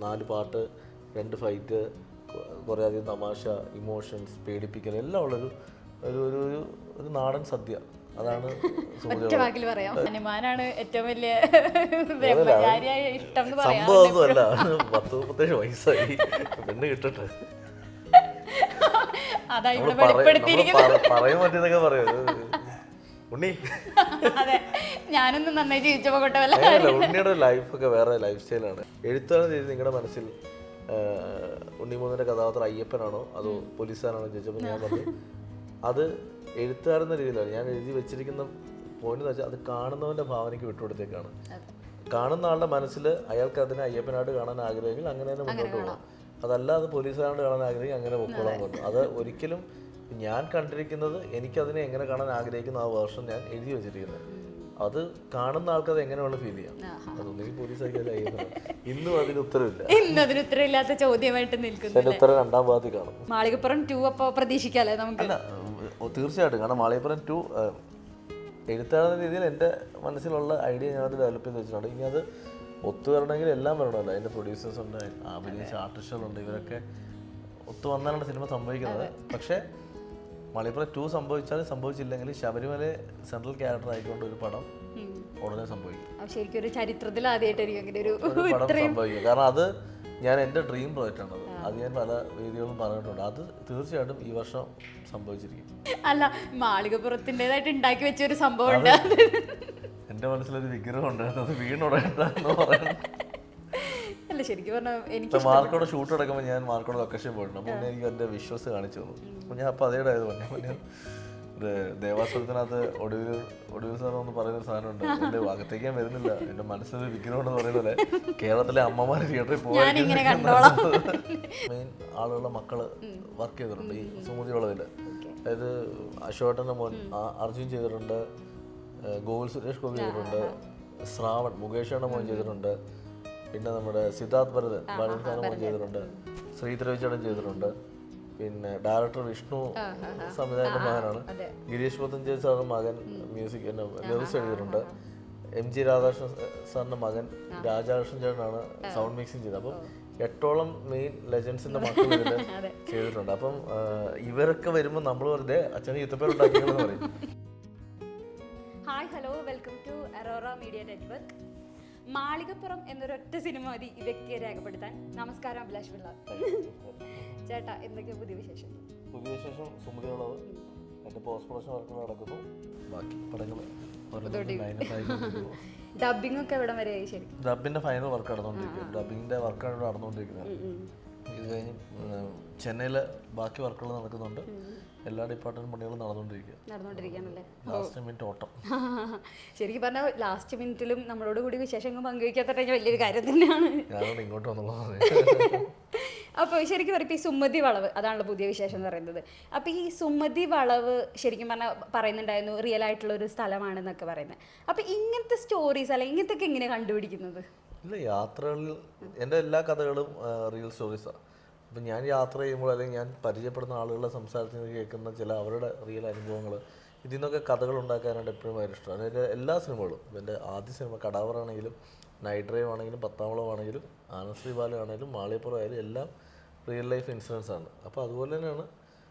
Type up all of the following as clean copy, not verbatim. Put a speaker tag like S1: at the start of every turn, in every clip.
S1: 4 പാട്ട്, 2 ഫൈറ്റ്, കുറേ അധികം തമാശ, ഇമോഷൻസ്, പേടിപ്പിക്കൽ എല്ലാം ഉള്ളൊരു ഒരു ഒരു ഒരു നാടൻ സദ്യ. അതാണ് സംഭവമൊന്നുമല്ല. 10-37 വയസ്സായി, പെണ്ണ് കിട്ടട്ടെ. പറയാൻ പറ്റിയതൊക്കെ പറയും. ഉണ്ണി
S2: ഞാനൊന്നും നന്നായി ജീവിച്ചപ്പോ
S1: ഉണ്ണിയുടെ ലൈഫൊക്കെ വേറെ ലൈഫ് സ്റ്റൈലാണ്. എഴുത്താണ് ചെയ്ത് നിങ്ങളുടെ മനസ്സിൽ ഉണ്ണിമൂന്നിന്റെ കഥാപാത്രം അയ്യപ്പനാണോ അതോ പോലീസുകാരാണോ ചോദിച്ചപ്പോൾ ഞാൻ പറഞ്ഞു അത് എഴുത്തുകാരെന്ന രീതിയിലാണ്. ഞാൻ എഴുതി വെച്ചിരിക്കുന്ന പോയിന്റ് എന്ന് വെച്ചാൽ അത് കാണുന്നവന്റെ ഭാവനയ്ക്ക് വിട്ടുകൊടുത്തേക്കാണ്. കാണുന്ന ആളുടെ മനസ്സിൽ അയാൾക്ക് അതിനെ അയ്യപ്പനായിട്ട് കാണാൻ ആഗ്രഹമെങ്കിൽ അങ്ങനെ തന്നെ മുന്നോട്ട് പോകണം. അതല്ല അത് പോലീസുകാരോട് കാണാൻ ആഗ്രഹിക്കും അങ്ങനെ പൊക്കോളാൻ പറഞ്ഞു. അത് ഒരിക്കലും ഞാൻ കണ്ടിരിക്കുന്നത് എനിക്കതിനെ എങ്ങനെ കാണാൻ ആഗ്രഹിക്കുന്ന ആ വേർഷൻ ഞാൻ എഴുതി വെച്ചിരിക്കുന്നത്. അത് കാണുന്ന ആൾക്ക് അത് എങ്ങനെ വേണം ഫീൽ ചെയ്യാം. അതൊന്നെങ്കിൽ പോലീസ് ഇന്നും അതിന്
S2: ഉത്തരവില്ലാത്ത ചോദ്യമായിട്ട് നിൽക്കുന്നു.
S1: ഉത്തരം 2ാം ഭാഗത്തിൽ കാണും.
S2: മാളികപ്പുറം 2 അപ്പൊ പ്രതീക്ഷിക്കാല്ലേ നമുക്ക്?
S1: അല്ല, തീർച്ചയായിട്ടും. കാരണം മാളികപ്പുറം 2 എഴുത്താകുന്ന രീതിയിൽ എൻ്റെ മനസ്സിലുള്ള ഐഡിയ ഞാനത് ഡെവലപ്പ് ചെയ്ത് വെച്ചിട്ടുണ്ട്. ഇനി അത് ഒത്തുവരണമെങ്കിൽ എല്ലാം വരണമല്ലോ. അതിൻ്റെ പ്രൊഡ്യൂസേഴ്സ് ഉണ്ട്, അഭിനയിച്ച ആർട്ടിസ്റ്റുകളുണ്ട്, ഇവരൊക്കെ ഒത്തു വന്നാലാണ് സിനിമ സംഭവിക്കുന്നത്. പക്ഷേ മാളികപ്പുറം 2 സംഭവിച്ചാൽ സംഭവിച്ചില്ലെങ്കിൽ ശബരിമല സെൻട്രൽ ക്യാരക്ടർ ആയിക്കൊണ്ട് ഒരു പടം ഉടനെ സംഭവിക്കും.
S2: ശരിക്കും ഒരു ചരിത്രത്തിൽ ആദ്യമായിട്ടായിരിക്കും ഒരു
S1: പടം സംഭവിക്കും. കാരണം അത് ഞാൻ എൻ്റെ ഡ്രീം പ്രോജക്റ്റ് ആണത്. അത് ഞാൻ പല വേദികളും പറഞ്ഞിട്ടുണ്ട്. അത് തീർച്ചയായിട്ടും ഈ വർഷം സംഭവിച്ചിരിക്കും.
S2: അല്ല, മാളികപ്പുറത്തിൻ്റെതായിട്ട് ഉണ്ടാക്കി വെച്ച ഒരു സംഭവം ഉണ്ട്.
S1: എൻ്റെ മനസ്സിലൊരു വിഗ്രഹം ഉണ്ടായിരുന്നു, അത് വീണുടേണ്ടെന്ന് പറയുന്നത്.
S2: അല്ല, ശരിക്കും പറഞ്ഞാൽ എനിക്ക്
S1: മാർക്കോടെ ഷൂട്ട് എടുക്കുമ്പോൾ ഞാൻ മാർക്കോടെ ലൊക്കേഷൻ പോയിട്ടുണ്ട്. അപ്പോൾ എനിക്ക് എൻ്റെ വിഷ്വൽസ് കാണിച്ചു തന്നു. അപ്പോൾ ഞാൻ അപ്പോൾ അതേടെ ആയത് ദേവാസുരത്തിനകത്ത് ഒടുവിൽ സാർ എന്ന് പറയുന്നൊരു സാധനമുണ്ട്. എൻ്റെ അകത്തേക്ക് ഞാൻ വരുന്നില്ല, എൻ്റെ മനസ്സിലൊരു വിഗ്രഹം ഉണ്ടെന്ന് പറയുന്നത് കേരളത്തിലെ അമ്മമാർ തിയേറ്ററിൽ പോകാൻ മെയിൻ ആളുകളുടെ മക്കള് വർക്ക് ചെയ്തിട്ടുണ്ട് ഈ സുമതി വളവിൽ. അതായത് അശോകേട്ടൻ്റെ മോൻ അർജുൻ ചെയ്തിട്ടുണ്ട്, ഗോകുൽ സുരേഷ് ഗോപി ചെയ്തിട്ടുണ്ട്, ശ്രാവൺ മുകേഷയുടെ മോൻ ചെയ്തിട്ടുണ്ട്, പിന്നെ നമ്മുടെ സിദ്ധാർത്ഥ് ഭരതൻ സാറിൻ്റെ മോൻ ചെയ്തിട്ടുണ്ട്, ശ്രീധർ രവിചേട്ടൻ ചെയ്തിട്ടുണ്ട്, പിന്നെ ഡയറക്ടർ വിഷ്ണു സംവിധായകന്റെ മകനാണ്, ഗിരീഷ് പത്തഞ്ചേരി സാറിന്റെ മകൻ മ്യൂസിക് ലിറിക്സ് എഴുതിയിട്ടുണ്ട്, MG രാധാകൃഷ്ണൻ സാറിന്റെ മകൻ രാജാകൃഷ്ണൻ ചേട്ടനാണ് സൗണ്ട് മിക്സിങ് ചെയ്തത്. അപ്പം 8ഓളം മെയിൻ ലെജൻസിന്റെ മക്കൾ ഇതിൽ ചെയ്തിട്ടുണ്ട്. അപ്പം ഇവരൊക്കെ വരുമ്പോൾ നമ്മൾ വെറുതെ അച്ഛനെ യുദ്ധപ്പേരുണ്ടാക്കിയെന്ന് പറയും.
S2: Hi, hello, welcome to Aurora media network. Malikappuram എന്നൊരൊറ്റ സിനിമ മതി ഈ വ്യക്തിയെ രേഖപ്പെടുത്താൻ. നമസ്കാരം അഭിലാഷ് പിള്ള ചേട്ടാ, എന്തൊക്കെയാ പുതിയ വിശേഷം?
S1: പുതിയ വിശേഷം സുമതി വളവ്, എൻ്റെ പോസ്റ്റ് പ്രൊഡക്ഷൻ വർക്കുകൾ നടക്കുന്നു. ബാക്കി പടങ്ങൾ
S2: ഡബിംഗ് ഒക്കെ എവിടെ വരെ? ശരി,
S1: ഡബിന്റെ ഫൈനൽ വർക്ക് നടന്നുകൊണ്ടിരിക്കുക. ഡബിങ്ങിന്റെ വർക്കാണ് ഇവിടെ നടന്നുകൊണ്ടിരിക്കുന്നത്. ഇത് കഴിഞ്ഞ് ചെന്നൈയിലെ ബാക്കി വർക്കുകൾ നടക്കുന്നുണ്ട്. എല്ലാ ഡിപ്പാർട്ട്മെന്റ് പണികളും നടന്നുകൊണ്ടിരിക്കുകയാണല്ലേ. ലാസ്റ്റ് മിനിറ്റ് ഓട്ടം.
S2: ശരിക്കും പറഞ്ഞാൽ ലാസ്റ്റ് മിനിറ്റിലും നമ്മളോട് കൂടി വിശേഷങ്ങൾ പങ്കുവയ്ക്കാത്ത വലിയൊരു കാര്യം തന്നെയാണ്.
S1: ഞാനോട് ഇങ്ങോട്ട് വന്നുള്ളത്.
S2: അപ്പോൾ ശരിക്കും പറയും ഈ സുമതി വളവ്, അതാണല്ലോ പുതിയ വിശേഷം എന്ന് പറയുന്നത്. അപ്പോൾ ഈ സുമതി വളവ് ശരിക്കും പറഞ്ഞാൽ പറയുന്നുണ്ടായിരുന്നു റിയൽ ആയിട്ടുള്ള ഒരു സ്ഥലമാണെന്നൊക്കെ പറയുന്നത്. അപ്പോൾ ഇങ്ങനത്തെ സ്റ്റോറീസ് അല്ലെങ്കിൽ ഇങ്ങനത്തെ എങ്ങനെയാണ് കണ്ടുപിടിക്കുന്നത്?
S1: ഇല്ല, യാത്രകളിൽ എൻ്റെ എല്ലാ കഥകളും റിയൽ സ്റ്റോറീസാണ്. അപ്പം ഞാൻ യാത്ര ചെയ്യുമ്പോൾ അല്ലെങ്കിൽ ഞാൻ പരിചയപ്പെടുന്ന ആളുകളുടെ സംസാരത്തിൽ നിന്ന് കേൾക്കുന്ന ചില അവരുടെ റിയൽ അനുഭവങ്ങൾ, ഇതിൽ നിന്നൊക്കെ കഥകൾ ഉണ്ടാക്കാനായിട്ട് എപ്പോഴും ഭയങ്കര ഇഷ്ടമാണ്. എൻ്റെ എല്ലാ സിനിമകളും, എൻ്റെ ആദ്യ സിനിമ കടാവറാണെങ്കിലും നൈറ്റ് ഡ്രൈവ് ആണെങ്കിലും പത്താംകുളം ആണെങ്കിലും ആനശ്രീ ബാല ആണെങ്കിലും മാളികപ്പുറം ആയാലും എല്ലാം റിയൽ ലൈഫ് ഇൻസിഡൻസ് ആണ്. അപ്പോൾ അതുപോലെ തന്നെയാണ്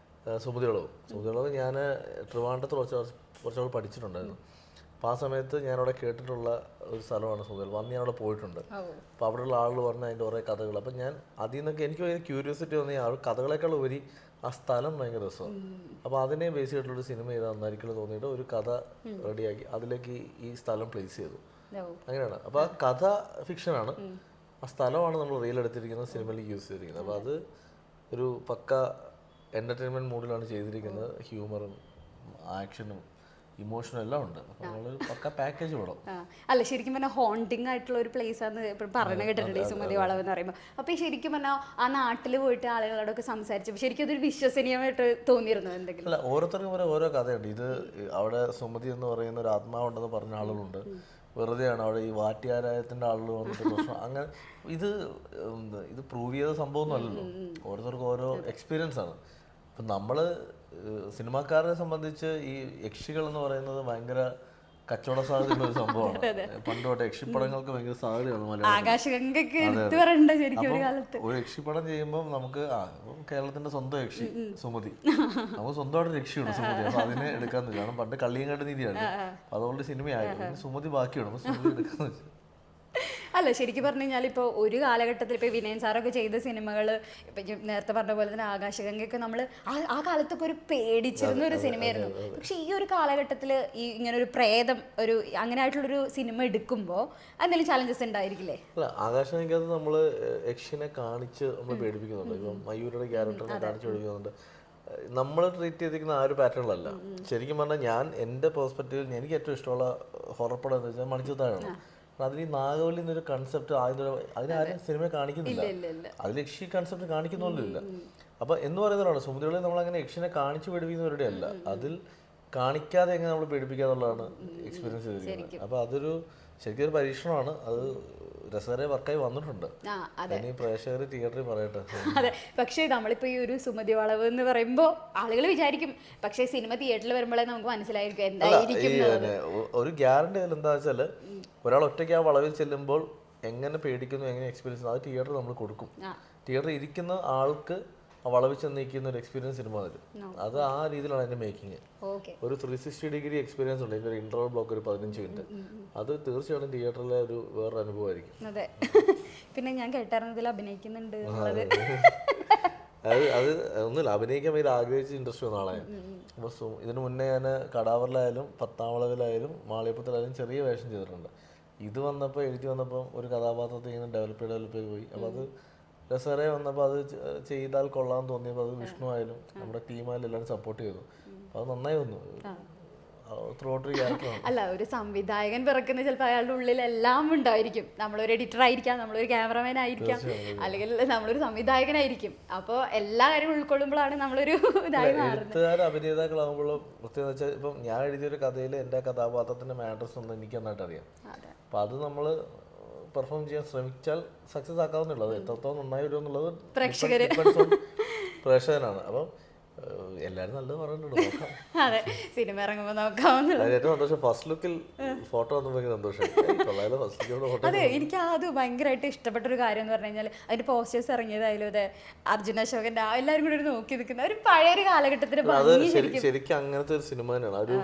S1: സുമതി വളവ്. ഞാൻ ട്രിവാൻഡ്രത്ത് കുറച്ചുകൂടെ പഠിച്ചിട്ടുണ്ടായിരുന്നു. അപ്പോൾ ആ സമയത്ത് ഞാനവിടെ കേട്ടിട്ടുള്ള ഒരു സ്ഥലമാണ് സുമതി വളവ്. അന്ന് ഞാൻ അവിടെ പോയിട്ടുണ്ട്. അപ്പോൾ അവിടെയുള്ള ആളുകൾ പറഞ്ഞ അതിൻ്റെ കുറേ കഥകൾ. അപ്പം ഞാൻ അതിൽ നിന്നൊക്കെ എനിക്ക് ഭയങ്കര ക്യൂരിയോസിറ്റി തോന്നി. ആ കഥകളേക്കാൾ ഉപരി ആ സ്ഥലം ഭയങ്കര രസമാണ്. അപ്പോൾ അതിനെ ബേസ് ചെയ്തിട്ടുള്ളൊരു സിനിമ ചെയ്താൽ നന്നായിരിക്കും തോന്നിയിട്ട് ഒരു കഥ റെഡിയാക്കി അതിലേക്ക് ഈ സ്ഥലം പ്ലേസ് ചെയ്തു. അങ്ങനെയാണ്. അപ്പോൾ ആ കഥ ഫിക്ഷനാണ്, ആ സ്ഥലമാണ് നമ്മൾ റിയൽ എടുത്തിരിക്കുന്നത്, സിനിമയിൽ യൂസ് ചെയ്തിരിക്കുന്നത്. അപ്പോൾ അത് ഒരു പക്ക എൻ്റർടൈൻമെൻറ്റ് മൂഡിലാണ് ചെയ്തിരിക്കുന്നത്. ഹ്യൂമറും ആക്ഷനും ഇമോഷനും എല്ലാം ഉണ്ട്. അപ്പോൾ നമ്മളൊരു പക്ക പാക്കേജ് വേണം.
S2: അല്ല, ശരിക്കും പറഞ്ഞാൽ ഹോണ്ടിങ് ആയിട്ടുള്ള ഒരു പ്ലേസ് ആണ് ഇപ്പം പറഞ്ഞു കേട്ടിട്ടുണ്ട് ഈ സുമതി വളവ് എന്ന് പറയുമ്പോൾ. അപ്പോൾ ഈ ശരിക്കും പറഞ്ഞാൽ ആ നാട്ടിൽ പോയിട്ട് ആളുകളോടൊക്കെ സംസാരിച്ചപ്പോൾ ശരിക്കും അതൊരു വിശ്വസനീയമായിട്ട് തോന്നിയിരുന്നു എന്തെങ്കിലും?
S1: അല്ല, ഓരോരുത്തർക്കും ഓരോ കഥയുണ്ട്. ഇത് അവിടെ സുമതി എന്ന് പറയുന്ന ഒരു ആത്മാവുണ്ടെന്ന് പറഞ്ഞ ആളുകളുണ്ട്. വെറുതെയാണ് അവിടെ ഈ വാറ്റുകാരായത്തിൻ്റെ ആളുകൾ വന്നിട്ട് പ്രശ്നം. അങ്ങനെ ഇത് പ്രൂവ് ചെയ്ത സംഭവമൊന്നും അല്ലല്ലോ. ഓരോരുത്തർക്കും ഓരോ എക്സ്പീരിയൻസ് ആണ്. അപ്പം നമ്മൾ സിനിമാക്കാരെ സംബന്ധിച്ച് ഈ യക്ഷികൾ എന്ന് പറയുന്നത് ഭയങ്കര കച്ചവട സാധ്യതയുള്ള ഒരു സംഭവമാണ്. പണ്ട് തൊട്ട് യക്ഷിപ്പടങ്ങൾക്ക് ഭയങ്കര സാധ്യതയാണ് മലയാളം.
S2: ആകാശഗംഗയ്ക്ക് എടുത്തു പറയണ്ട ശരിക്കും ഒരു കാലത്ത്.
S1: ഒരു യക്ഷിപ്പടം ചെയ്യുമ്പോൾ നമുക്ക് കേരളത്തിന്റെ സ്വന്തം യക്ഷി സുമതി, നമുക്ക് സ്വന്തമായിട്ട് രക്ഷയുണ്ട് സുമതി. അപ്പൊ അതിനെ എടുക്കാന്ന് വെച്ചാൽ പണ്ട് കള്ളിയങ്കാട്ട് നീതിയാണ്, അതുകൊണ്ട് സിനിമയായി സുമതി ബാക്കിയാണ്, സുമതി എടുക്കാന്ന് വെച്ചാൽ.
S2: അല്ല ശരിക്കും പറഞ്ഞു കഴിഞ്ഞാൽ ഇപ്പോൾ ഒരു കാലഘട്ടത്തിൽ ഇപ്പോൾ വിനയൻ സാറൊക്കെ ചെയ്ത സിനിമകൾ ഇപ്പം നേരത്തെ പറഞ്ഞ പോലെ തന്നെ ആകാശഗംഗയൊക്കെ നമ്മൾ ആ കാലത്തൊക്കെ ഒരു പേടിച്ചിരുന്ന ഒരു സിനിമയായിരുന്നു. പക്ഷെ ഈ ഒരു കാലഘട്ടത്തിൽ ഈ ഇങ്ങനെ ഒരു പ്രേതം ഒരു അങ്ങനെ ആയിട്ടുള്ളൊരു സിനിമ എടുക്കുമ്പോൾ എന്തെങ്കിലും ചാലഞ്ചസ് ഉണ്ടായിരിക്കില്ലേ?
S1: അല്ല, ആകാശഗംഗയ്ക്കകത്ത് നമ്മള് യക്ഷിനെ കാണിച്ച് നമ്മൾ പേടിപ്പിക്കുന്നുണ്ട്. ഇപ്പം മയൂരിയുടെ ക്യാരക്ടറിനെ കാണിച്ച് പേടിപ്പിക്കുന്നുണ്ട്. നമ്മൾ ട്രീറ്റ് ചെയ്തിരിക്കുന്ന ആ ഒരു പാറ്റേണിലല്ല. ശരിക്കും പറഞ്ഞാൽ ഞാൻ എൻ്റെ പെർസ്പെക്റ്റീവിൽ എനിക്ക് ഏറ്റവും ഇഷ്ടമുള്ള ഹൊറർ പടം എന്ന് വെച്ചാൽ മണിച്ചിത്രത്താഴാണ്. അതിൽ ഈ നാഗവല്ലി എന്നൊരു കൺസെപ്റ്റ് അതിനാരും സിനിമയെ കാണിക്കുന്നില്ല, അതിൽ യക്ഷി കൺസെപ്റ്റ് കാണിക്കുന്നൊന്നുമില്ല. അപ്പൊ എന്ന് പറയുന്നതാണ് സുമതികളെ നമ്മൾ അങ്ങനെ യക്ഷിനെ കാണിച്ചു പേടിപ്പിക്കുന്നവരുടെ അല്ല, അതിൽ കാണിക്കാതെ എങ്ങനെ നമ്മൾ പേടിപ്പിക്കാന്നുള്ളതാണ് എക്സ്പീരിയൻസ് ചെയ്തിരിക്കുന്നത്. അപ്പൊ അതൊരു ശരിക്കും ഒരു പരീക്ഷണമാണ്. അത് രസകരമായി വർക്കായി വന്നിട്ടുണ്ട്. ഇനി പ്രേക്ഷകർ തിയേറ്ററിൽ പറയട്ടെ.
S2: അതെ, പക്ഷേ നമ്മളിപ്പോ ഈ ഒരു സുമതി വളവ് എന്ന് പറയുമ്പോൾ ആളുകൾ വിചാരിക്കും, പക്ഷേ സിനിമ തിയേറ്ററിൽ വരുമ്പോഴേ നമുക്ക് മനസ്സിലായിരിക്കും എന്തായിരിക്കും.
S1: ഒരു ഗ്യാരണ്ടി അതിൽ എന്താ വെച്ചാല് ഒരാൾ ഒറ്റയ്ക്ക് ആ വളവിൽ ചെല്ലുമ്പോൾ എങ്ങനെ പേടിക്കുന്നു, എങ്ങനെ എക്സ്പീരിയൻസ്, അത് തിയേറ്ററിൽ നമ്മൾ കൊടുക്കും. തിയേറ്ററിൽ ഇരിക്കുന്ന ആൾക്ക് വളവിൽ ചെന്ന് നിൽക്കുന്ന ഒരു എക്സ്പീരിയൻസ് സിനിമ തരും. അത് ആ രീതിയിലാണ് അതിന്റെ മേക്കിങ്. ഒരു 360 ഡിഗ്രി എക്സ്പീരിയൻസ് ഉണ്ട്. ഇതിന്റെ ഇന്റർവൽ ബ്ലോക്ക് ഒരു 15 മിനിറ്റ്. അത് തീർച്ചയായിട്ടും തിയേറ്ററിലെ ഒരു വേറൊരു അനുഭവമായിരിക്കും.
S2: അതെ, പിന്നെ ഞാൻ കേട്ടായിരുന്നതിൽ അഭിനയിക്കുന്നുണ്ട്.
S1: അത് ഒന്നുമില്ല, അഭിനയിക്കാൻ ഭയങ്കര ആഗ്രഹിച്ച ഇൻഡസ്ട്രി ഒന്നും ആളെ. അപ്പോൾ ഇതിനു മുന്നേ ഞാൻ കടാവറിലായാലും 10ാം വളവിലായാലും മാളിയപ്പത്തിലായാലും ചെറിയ വേഷം ചെയ്തിട്ടുണ്ട്. ഇത് വന്നപ്പോൾ എഴുതി വന്നപ്പോൾ ഒരു കഥാപാത്രത്തെ ഇങ്ങനെ ഡെവലപ്പ് ചെയ്ത് പോയി. അപ്പോൾ അത് രസകരമായി വന്നപ്പോൾ അത് ചെയ്താൽ കൊള്ളാൻ തോന്നിയപ്പോൾ അത് വിഷ്ണു ആയാലും നമ്മുടെ ടീമായാലും എല്ലാവരും സപ്പോർട്ട് ചെയ്തു. അത് നന്നായി വന്നു.
S2: അല്ല, ഒരു സംവിധായകൻ പിറക്കുന്ന ചിലപ്പോൾ അയാളുടെ ഉള്ളിൽ എല്ലാം ഉണ്ടായിരിക്കും. നമ്മളൊരു എഡിറ്റർ ആയിരിക്കാം, നമ്മളൊരു ക്യാമറമാൻ ആയിരിക്കാം, അല്ലെങ്കിൽ നമ്മളൊരു സംവിധായകനായിരിക്കും. അപ്പോൾ എല്ലാ കാര്യവും ഉൾക്കൊള്ളുമ്പോഴാണ് നമ്മളൊരു ഇതായി മാറുന്നത്.
S1: അഭിനേതാക്കളാകുമ്പോൾ പ്രത്യേകം വെച്ചാൽ ഇപ്പം ഞാൻ എഴുതിയൊരു കഥയിൽ എൻ്റെ കഥാപാത്രത്തിന്റെ മാറ്റേഴ്സ് ഒന്നും എനിക്ക് നന്നായിട്ട് അറിയാം. അപ്പം അത് നമ്മൾ പെർഫോം ചെയ്യാൻ ശ്രമിച്ചാൽ സക്സസ് ആക്കാവുന്നുള്ളത്. എത്രത്തോളം നന്നായി വരും എന്നുള്ളത് പ്രേക്ഷകനാണ്. അപ്പം എല്ലാരും നല്ലത് പറഞ്ഞിട്ടുണ്ട്.
S2: അതെ, സിനിമ ഇറങ്ങുമ്പോൾ നോക്കാവുന്നത്.
S1: ഏറ്റവും സന്തോഷം ഫസ്റ്റ് ലുക്കിൽ ഫോട്ടോ വന്നപ്പോൾ സന്തോഷം.
S2: അതെ, എനിക്ക് അത് ഭയങ്കരമായിട്ട് ഇഷ്ടപ്പെട്ട ഒരു കാര്യം എന്ന് പറഞ്ഞു കഴിഞ്ഞാൽ അതിന്റെ പോസ്റ്റേഴ്സ് ഇറങ്ങിയതായാലും അതെ അർജുന അശോകന്റെ എല്ലാവരും കൂടി നോക്കി നിൽക്കുന്ന ഒരു പഴയൊരു കാലഘട്ടത്തിന്
S1: ശരിക്കും അങ്ങനത്തെ ഒരു സിനിമ തന്നെയാണ്. ഒരു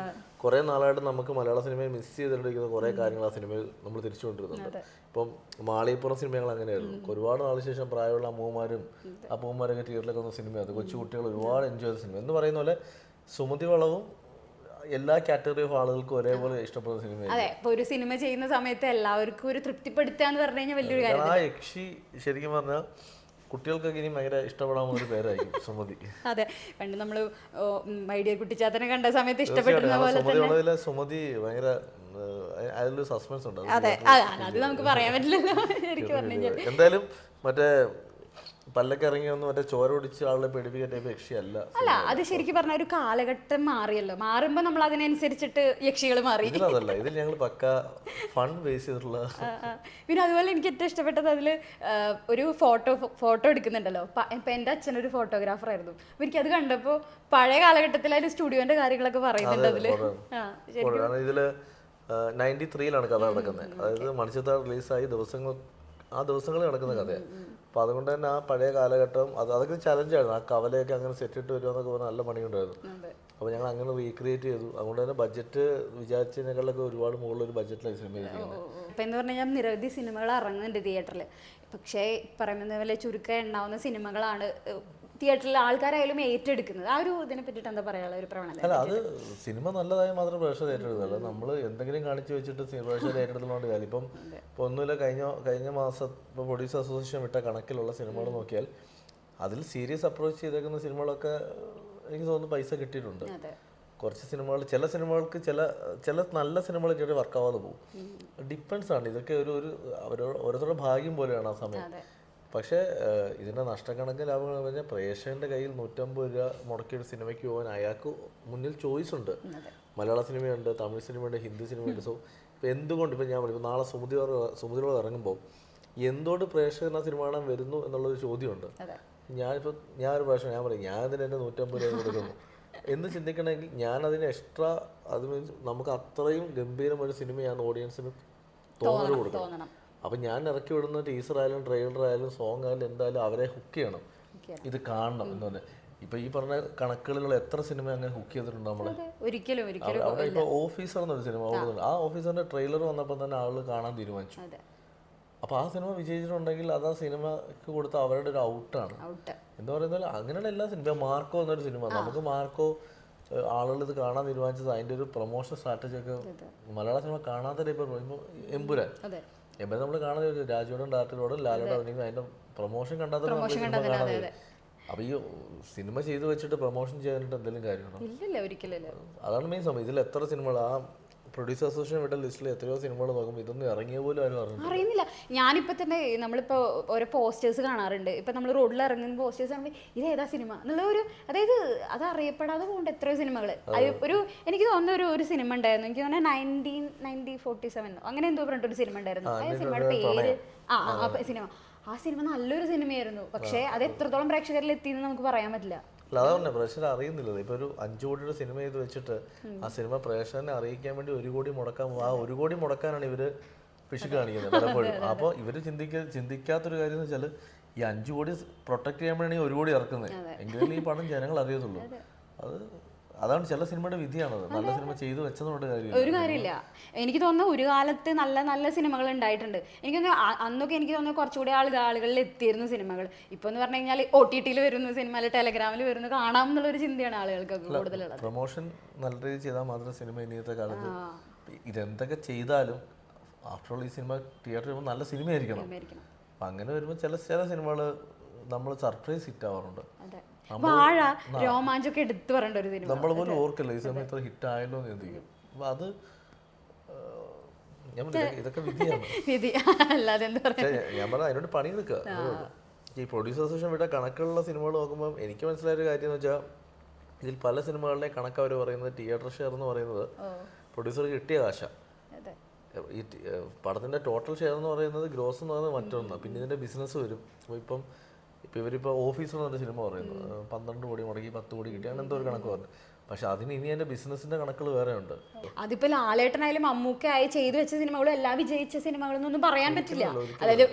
S1: കുറെ നാളായിട്ട് നമുക്ക് മലയാള സിനിമയെ മിസ് ചെയ്തിട്ടിരിക്കുന്ന കുറെ കാര്യങ്ങൾ ആ സിനിമയിൽ നമ്മൾ തിരിച്ചുകൊണ്ടിരുന്നുണ്ട്. ഇപ്പം മാളികപ്പുറം സിനിമകൾ അങ്ങനെയായിരുന്നു. ഒരുപാട് നാളിന് ശേഷം പ്രായമുള്ള അപ്പൂമാരൊക്കെ തിയേറ്ററിലൊക്കെ വന്ന സിനിമയാണ്. കൊച്ചു കുട്ടികൾ ഒരുപാട് എൻജോയ് ചെയ്ത സിനിമ. എന്ന് പറയുന്ന പോലെ സുമതി വളവും എല്ലാ കാറ്റഗറി ഓഫ് ആളുകൾക്കും ഒരേപോലെ ഇഷ്ടപ്പെടുന്ന സിനിമയാണ്.
S2: അതെ, ഇപ്പൊ ഒരു സിനിമ ചെയ്യുന്ന സമയത്ത് എല്ലാവർക്കും ഒരു തൃപ്തിപ്പെടുത്തുക എന്ന് പറഞ്ഞു കഴിഞ്ഞാൽ വലിയൊരു കാര്യം.
S1: ആ യക്ഷി ശരിക്കും പറഞ്ഞാൽ കുട്ടികൾക്കൊക്കെ ഇനി ഭയങ്കര ഇഷ്ടപ്പെടാവുന്ന ഒരു പേരായിരിക്കും സുമതി.
S2: അതെ, പണ്ട് നമ്മള് മൈ ഡിയർ കുട്ടിച്ചാത്തനെ കണ്ട സമയത്ത് ഇഷ്ടപ്പെടുന്ന പോലെ തന്നെ
S1: സുമതി ഭയങ്കര അതിലൊരു സസ്പെൻസ് ഉണ്ട്.
S2: അതെ, അത് നമുക്ക് പറയാൻ പറ്റില്ലല്ലോ ശരിക്കും പറഞ്ഞു കഴിഞ്ഞാൽ.
S1: എന്തായാലും മറ്റേ പല്ലൊക്കെ ഇറങ്ങി വന്ന് മറ്റേ ചോര ഒടിച്ച് ആളെ പേടിപ്പിക്കാൻ ടൈപ്പ് യക്ഷിയല്ല.
S2: അല്ല, അത് ശരിക്കും പറഞ്ഞ ഒരു കാലഘട്ടം മാറിയല്ലോ. മാറുമ്പോ നമ്മൾ അതിനനുസരിച്ചിട്ട് യക്ഷികൾ മാറി.
S1: അതല്ല, ഇതിൽ ഞങ്ങൾ പക്ക ഫൺ ബേസ് ചെയ്തിട്ടുള്ള.
S2: പിന്നെ അതുപോലെ എനിക്ക് ഏറ്റവും ഇഷ്ടപ്പെട്ടത് അതില് ഒരു ഫോട്ടോ എടുക്കുന്നുണ്ടല്ലോ. ഇപ്പൊ എന്റെ അച്ഛനൊരു ഫോട്ടോഗ്രാഫർ ആയിരുന്നു. അപ്പൊ എനിക്കത് കണ്ടപ്പോ പഴയ കാലഘട്ടത്തിൽ അതിൽ സ്റ്റുഡിയോന്റെ കാര്യങ്ങളൊക്കെ പറയുന്നുണ്ട് അതില്.
S1: ഇതില് 93-ലാണ് കഥ നടക്കുന്നത്. അതായത് മണിച്ചിത്രത്താഴ് റിലീസായി ആ ദിവസങ്ങളിൽ നടക്കുന്ന കഥയാണ്. അപ്പോൾ അതുകൊണ്ട് തന്നെ ആ പഴയ കാലഘട്ടം അതൊക്കെ ചലഞ്ചായിരുന്നു. ആ കവലയൊക്കെ അങ്ങനെ സെറ്റിട്ട് വരുമോ എന്നൊക്കെ പറഞ്ഞാൽ നല്ല പണിയുണ്ടായിരുന്നു. അപ്പോൾ ഞങ്ങൾ അങ്ങനെ റീക്രിയേറ്റ് ചെയ്തു. അതുകൊണ്ട് തന്നെ ബഡ്ജറ്റ് വിചാരിച്ചതിനേക്കാളൊക്കെ ഒരുപാട് മുകളിലൊരു ബഡ്ജറ്റിലായി സിനിമ ചെയ്തിരിക്കുന്നത്.
S2: ഇപ്പം എന്ന് പറഞ്ഞു കഴിഞ്ഞാൽ നിരവധി സിനിമകൾ ഇറങ്ങുന്നുണ്ട് തിയേറ്ററിൽ. പക്ഷേ പറയുന്നത് പോലെ ചുരുക്കം എണ്ണാവുന്ന സിനിമകളാണ് തിയേറ്ററിൽ ആൾക്കാരായാലും ഏറ്റെടുക്കുന്നത്. ആ ഒരു ഇതിനെ പറ്റിയിട്ട് എന്താ പറയാനുള്ള ഒരു പ്രവണത?
S1: അല്ല, അത് സിനിമ നല്ലതായി മാത്രം പ്രേക്ഷകർ ഏറ്റെടുക്കുന്നില്ല. നമ്മൾ എന്തെങ്കിലും കാണിച്ചു വെച്ചിട്ട് പ്രേക്ഷകർ ഏറ്റെടുത്തുകൊണ്ട് കാര്യം. ഇപ്പം ഒന്നുമില്ല, കഴിഞ്ഞ മാസം ഇപ്പോൾ പ്രൊഡ്യൂസർ അസോസിയേഷൻ വിട്ട കണക്കിലുള്ള സിനിമകൾ നോക്കിയാൽ അതിൽ സീരിയസ് അപ്രോച്ച് ചെയ്തേക്കുന്ന സിനിമകളൊക്കെ എനിക്ക് തോന്നുന്നു പൈസ കിട്ടിയിട്ടുണ്ട്. കുറച്ച് സിനിമകൾ, ചില സിനിമകൾക്ക് ചില നല്ല സിനിമകൾ ചെറിയ വർക്കാവാതെ പോകും. ഡിപ്പെൻസ് ആണ്. ഇതൊക്കെ ഒരു ഓരോരുത്തരുടെ ഭാഗ്യം പോലെയാണ് ആ സമയം. പക്ഷേ ഇതിൻ്റെ നഷ്ടക്കണക്ക് ലാഭങ്ങൾ പറഞ്ഞാൽ പ്രേക്ഷകൻ്റെ കയ്യിൽ 150 രൂപ മുടക്കിയൊരു സിനിമയ്ക്ക് പോകാൻ അയാൾക്ക് മുന്നിൽ ചോയ്സ് ഉണ്ട്. മലയാള സിനിമയുണ്ട്, തമിഴ് സിനിമയുണ്ട്, ഹിന്ദി സിനിമയുണ്ട്. സോ ഇപ്പം എന്തുകൊണ്ട് ഇപ്പം ഞാൻ പറയും നാളെ സുമതിയോട് ഇറങ്ങുമ്പോൾ എന്തുകൊണ്ട് പ്രേക്ഷകൻ ആ സിനിമ കാണാൻ വരുന്നു എന്നുള്ളൊരു ചോദ്യമുണ്ട്. ഞാനൊരു പ്രേക്ഷകൻ, ഞാൻ പറയും ഞാൻ ഇതിന് എൻ്റെ 150 രൂപ കൊടുക്കുന്നു. എന്ന് ചിന്തിക്കണമെങ്കിൽ ഞാനതിന് എക്സ്ട്രാ അത് മീൻസ് നമുക്ക് അത്രയും ഗംഭീരമൊരു സിനിമയാണ് ഓഡിയൻസിന് തോന്നൽ കൊടുക്കണം.
S2: തോന്നണം.
S1: അപ്പം ഞാൻ ഇറക്കി വിടുന്ന ടീസർ ആയാലും ട്രെയിലർ ആയാലും സോങ് ആയാലും എന്തായാലും അവരെ ഹുക്ക് ചെയ്യണം, ഇത് കാണണം എന്ന് പറഞ്ഞാൽ. ഇപ്പൊ ഈ പറഞ്ഞ കണക്കുകളിലുള്ള എത്ര സിനിമ അങ്ങനെ ഹുക്ക് ചെയ്തിട്ടുണ്ട് നമ്മളെ.
S2: ഒരിക്കലും
S1: അവിടെ ഇപ്പൊ ഓഫീസർ എന്നൊരു സിനിമ ഓടുന്നുണ്ട്, ആ ഓഫീസറിന്റെ ട്രെയിലർ വന്നപ്പോൾ തന്നെ ആളുകൾ കാണാൻ തീരുമാനിച്ചു. അപ്പൊ ആ സിനിമ വിജയിച്ചിട്ടുണ്ടെങ്കിൽ അത് ആ സിനിമക്ക് കൊടുത്ത അവരുടെ ഒരു ഔട്ടാണ്. എന്താ പറയുന്നത്, അങ്ങനെയുള്ള എല്ലാ സിനിമ. മാർക്കോ എന്നൊരു സിനിമ, നമുക്ക് മാർക്കോ ആളുകൾ ഇത് കാണാൻ തീരുമാനിച്ചത് അതിന്റെ ഒരു പ്രൊമോഷൻ സ്ട്രാറ്റജി ഒക്കെ മലയാള സിനിമ കാണാത്ത ടൈപ്പ്. എമ്പുരാൻ നമ്മൾ കാണുന്നത് രാജുവോടും ഡയറക്ടറോടും ലാലോടും അഭിനയിക്കുന്ന അതിന്റെ പ്രൊമോഷൻ കണ്ടാൽ കാണാൻ. അപ്പൊ ഈ സിനിമ ചെയ്തു വെച്ചിട്ട് പ്രൊമോഷൻ ചെയ്യാനായിട്ട് എന്തെങ്കിലും കാര്യമാണോ? അതാണ് മെയിൻ സമയം. ഇതിൽ എത്ര സിനിമകൾ ആ പ്രൊഡ്യൂസർ അസോസിയേഷൻ വിട്ട ലിസ്റ്റിൽ എത്രയോ സിനിമകൾ നോക്കുമ്പോൾ ഇതൊന്നും ഇറങ്ങിയ പോലും ആരും
S2: അറിയുന്നില്ല. ഞാനിപ്പോ തന്നെ നമ്മളിപ്പോ ഓരോ പോസ്റ്റേഴ്സ് കാണാറുണ്ട്. ഇപ്പൊ നമ്മൾ റോഡിൽ ഇറങ്ങുന്ന പോസ്റ്റേഴ്സ് കാണുമ്പോൾ ഇത് ഏതാ സിനിമ എന്നുള്ള ഒരു, അതായത് അത് അറിയപ്പെടാതെ പോകുന്നുണ്ട് എത്രയോ സിനിമകൾ. ഒരു എനിക്ക് തോന്നുന്ന ഒരു സിനിമ ഉണ്ടായിരുന്നു, എനിക്ക് തോന്നുന്നത് 1947 അങ്ങനെ എന്തോ പറഞ്ഞിട്ടൊരു സിനിമ ഉണ്ടായിരുന്നു. ആ സിനിമയുടെ പേര് ആ സിനിമ നല്ലൊരു സിനിമയായിരുന്നു, പക്ഷെ അത് എത്രത്തോളം പ്രേക്ഷകരിൽ എത്തിയെന്ന് നമുക്ക് പറയാൻ പറ്റില്ല.
S1: അതാണ് പ്രേക്ഷകർ അറിയുന്നില്ല. ഇപ്പൊ ഒരു 5 കോടിയുടെ സിനിമ ചെയ്ത് വെച്ചിട്ട് ആ സിനിമ പ്രേക്ഷകനെ അറിയിക്കാൻ വേണ്ടി 1 കോടി മുടക്കാൻ, ആ 1 കോടി മുടക്കാനാണ് ഇവര് പിശുക്ക് കാണിക്കുന്നത് പലപ്പോഴും. അപ്പോൾ ഇവര് ചിന്തിക്കാത്തൊരു കാര്യം എന്ന് വെച്ചാൽ ഈ 5 കോടി പ്രൊട്ടക്ട് ചെയ്യാൻ വേണ്ടിയാണ് 1 കോടി ഇറക്കുന്നത്, എങ്കിലും ഈ പണം ജനങ്ങൾ അറിയത്തുള്ളൂ. അതാണ് ചില സിനിമയുടെ വിധിയാണത്. നല്ല സിനിമ ചെയ്തു വെച്ചതുകൊണ്ട്
S2: ഒരു കാര്യമില്ല. എനിക്ക് തോന്നുന്നു ഒരു കാലത്ത് നല്ല നല്ല സിനിമകൾ ഉണ്ടായിട്ടുണ്ട്. എനിക്ക് തോന്നുന്നു അന്നൊക്കെ എനിക്ക് തോന്നുന്നു കുറച്ചുകൂടി ആളുകളിൽ എത്തിയിരുന്നു സിനിമകൾ. ഇപ്പൊ എന്ന് പറഞ്ഞു കഴിഞ്ഞാൽ OTT-ൽ വരുന്ന സിനിമ അല്ലെങ്കിൽ ടെലഗ്രാമിൽ വരുന്ന കാണാം എന്നുള്ളൊരു ചിന്തയാണ് ആളുകൾക്കൊക്കെ കൂടുതലുള്ളത്.
S1: പ്രൊമോഷൻ നല്ല രീതിയിൽ ചെയ്താൽ മാത്രമേ സിനിമ ഇന്നത്തെ കാലത്ത് ഇതെന്തൊക്കെ ചെയ്താലും ആഫ്റ്റർ ഓൾ ഈ സിനിമ തിയേറ്ററിൽ വരുമ്പോൾ നല്ല സിനിമയായിരിക്കണം. അപ്പം അങ്ങനെ വരുമ്പോൾ ചില സിനിമകൾ നമ്മൾ സർപ്രൈസ് ഹിറ്റ് ആവാറുണ്ട്.
S2: വാഴ രോമാഞ്ചൊക്കെ എടുത്തു പറയേണ്ട ഒരു സിനിമ,
S1: നമ്മൾ പോലും ഓർക്കില്ല ഈ സമയം ഇത്ര ഹിറ്റ് ആയല്ലോ എന്ന് ചിന്തിക്കും. അപ്പൊ അത് ഞാൻ ഇതൊക്കെ വിധിയാണ്. ഞാൻ പറഞ്ഞ അതിനോട് പണിയെടുക്കുക. ഈ പ്രൊഡ്യൂസർ അസോസിയേഷൻ വിട്ട കണക്കുള്ള സിനിമകൾ നോക്കുമ്പോൾ എനിക്ക് മനസ്സിലായൊരു കാര്യം എന്ന് വെച്ചാൽ ഇതിൽ പല സിനിമകളുടെ കണക്ക് അവർ പറയുന്നത് തിയേറ്റർ ഷെയർ എന്ന് പറയുന്നത് പ്രൊഡ്യൂസർക്ക് കിട്ടിയ കാശ. ഈ പടത്തിന്റെ ടോട്ടൽ ഷെയർ എന്ന് പറയുന്നത് ഗ്രോസ് എന്ന് പറയുന്നത് മറ്റൊന്ന്. പിന്നെ ഇതിന്റെ ബിസിനസ് വരും. ഇപ്പം ഇവരിപ്പോൾ ഓഫീസർ എന്നൊരു സിനിമ പറയുന്നു 12 കോടി മുടക്കി 10 കോടി കിട്ടി, അങ്ങനെ എന്തോ ഒരു കണക്ക് പറഞ്ഞു. പക്ഷെ അതിന് ഇനി അതിന്റെ ബിസിനസിന്റെ കണക്കുകൾ വേറെ ഉണ്ട്.
S2: അതിപ്പോ ലാലേട്ടനായാലും മമ്മൂക്കായി ചെയ്തു വെച്ച സിനിമകളും എല്ലാം വിജയിച്ച സിനിമകളൊന്നും പറയാൻ പറ്റില്ല. അതായത്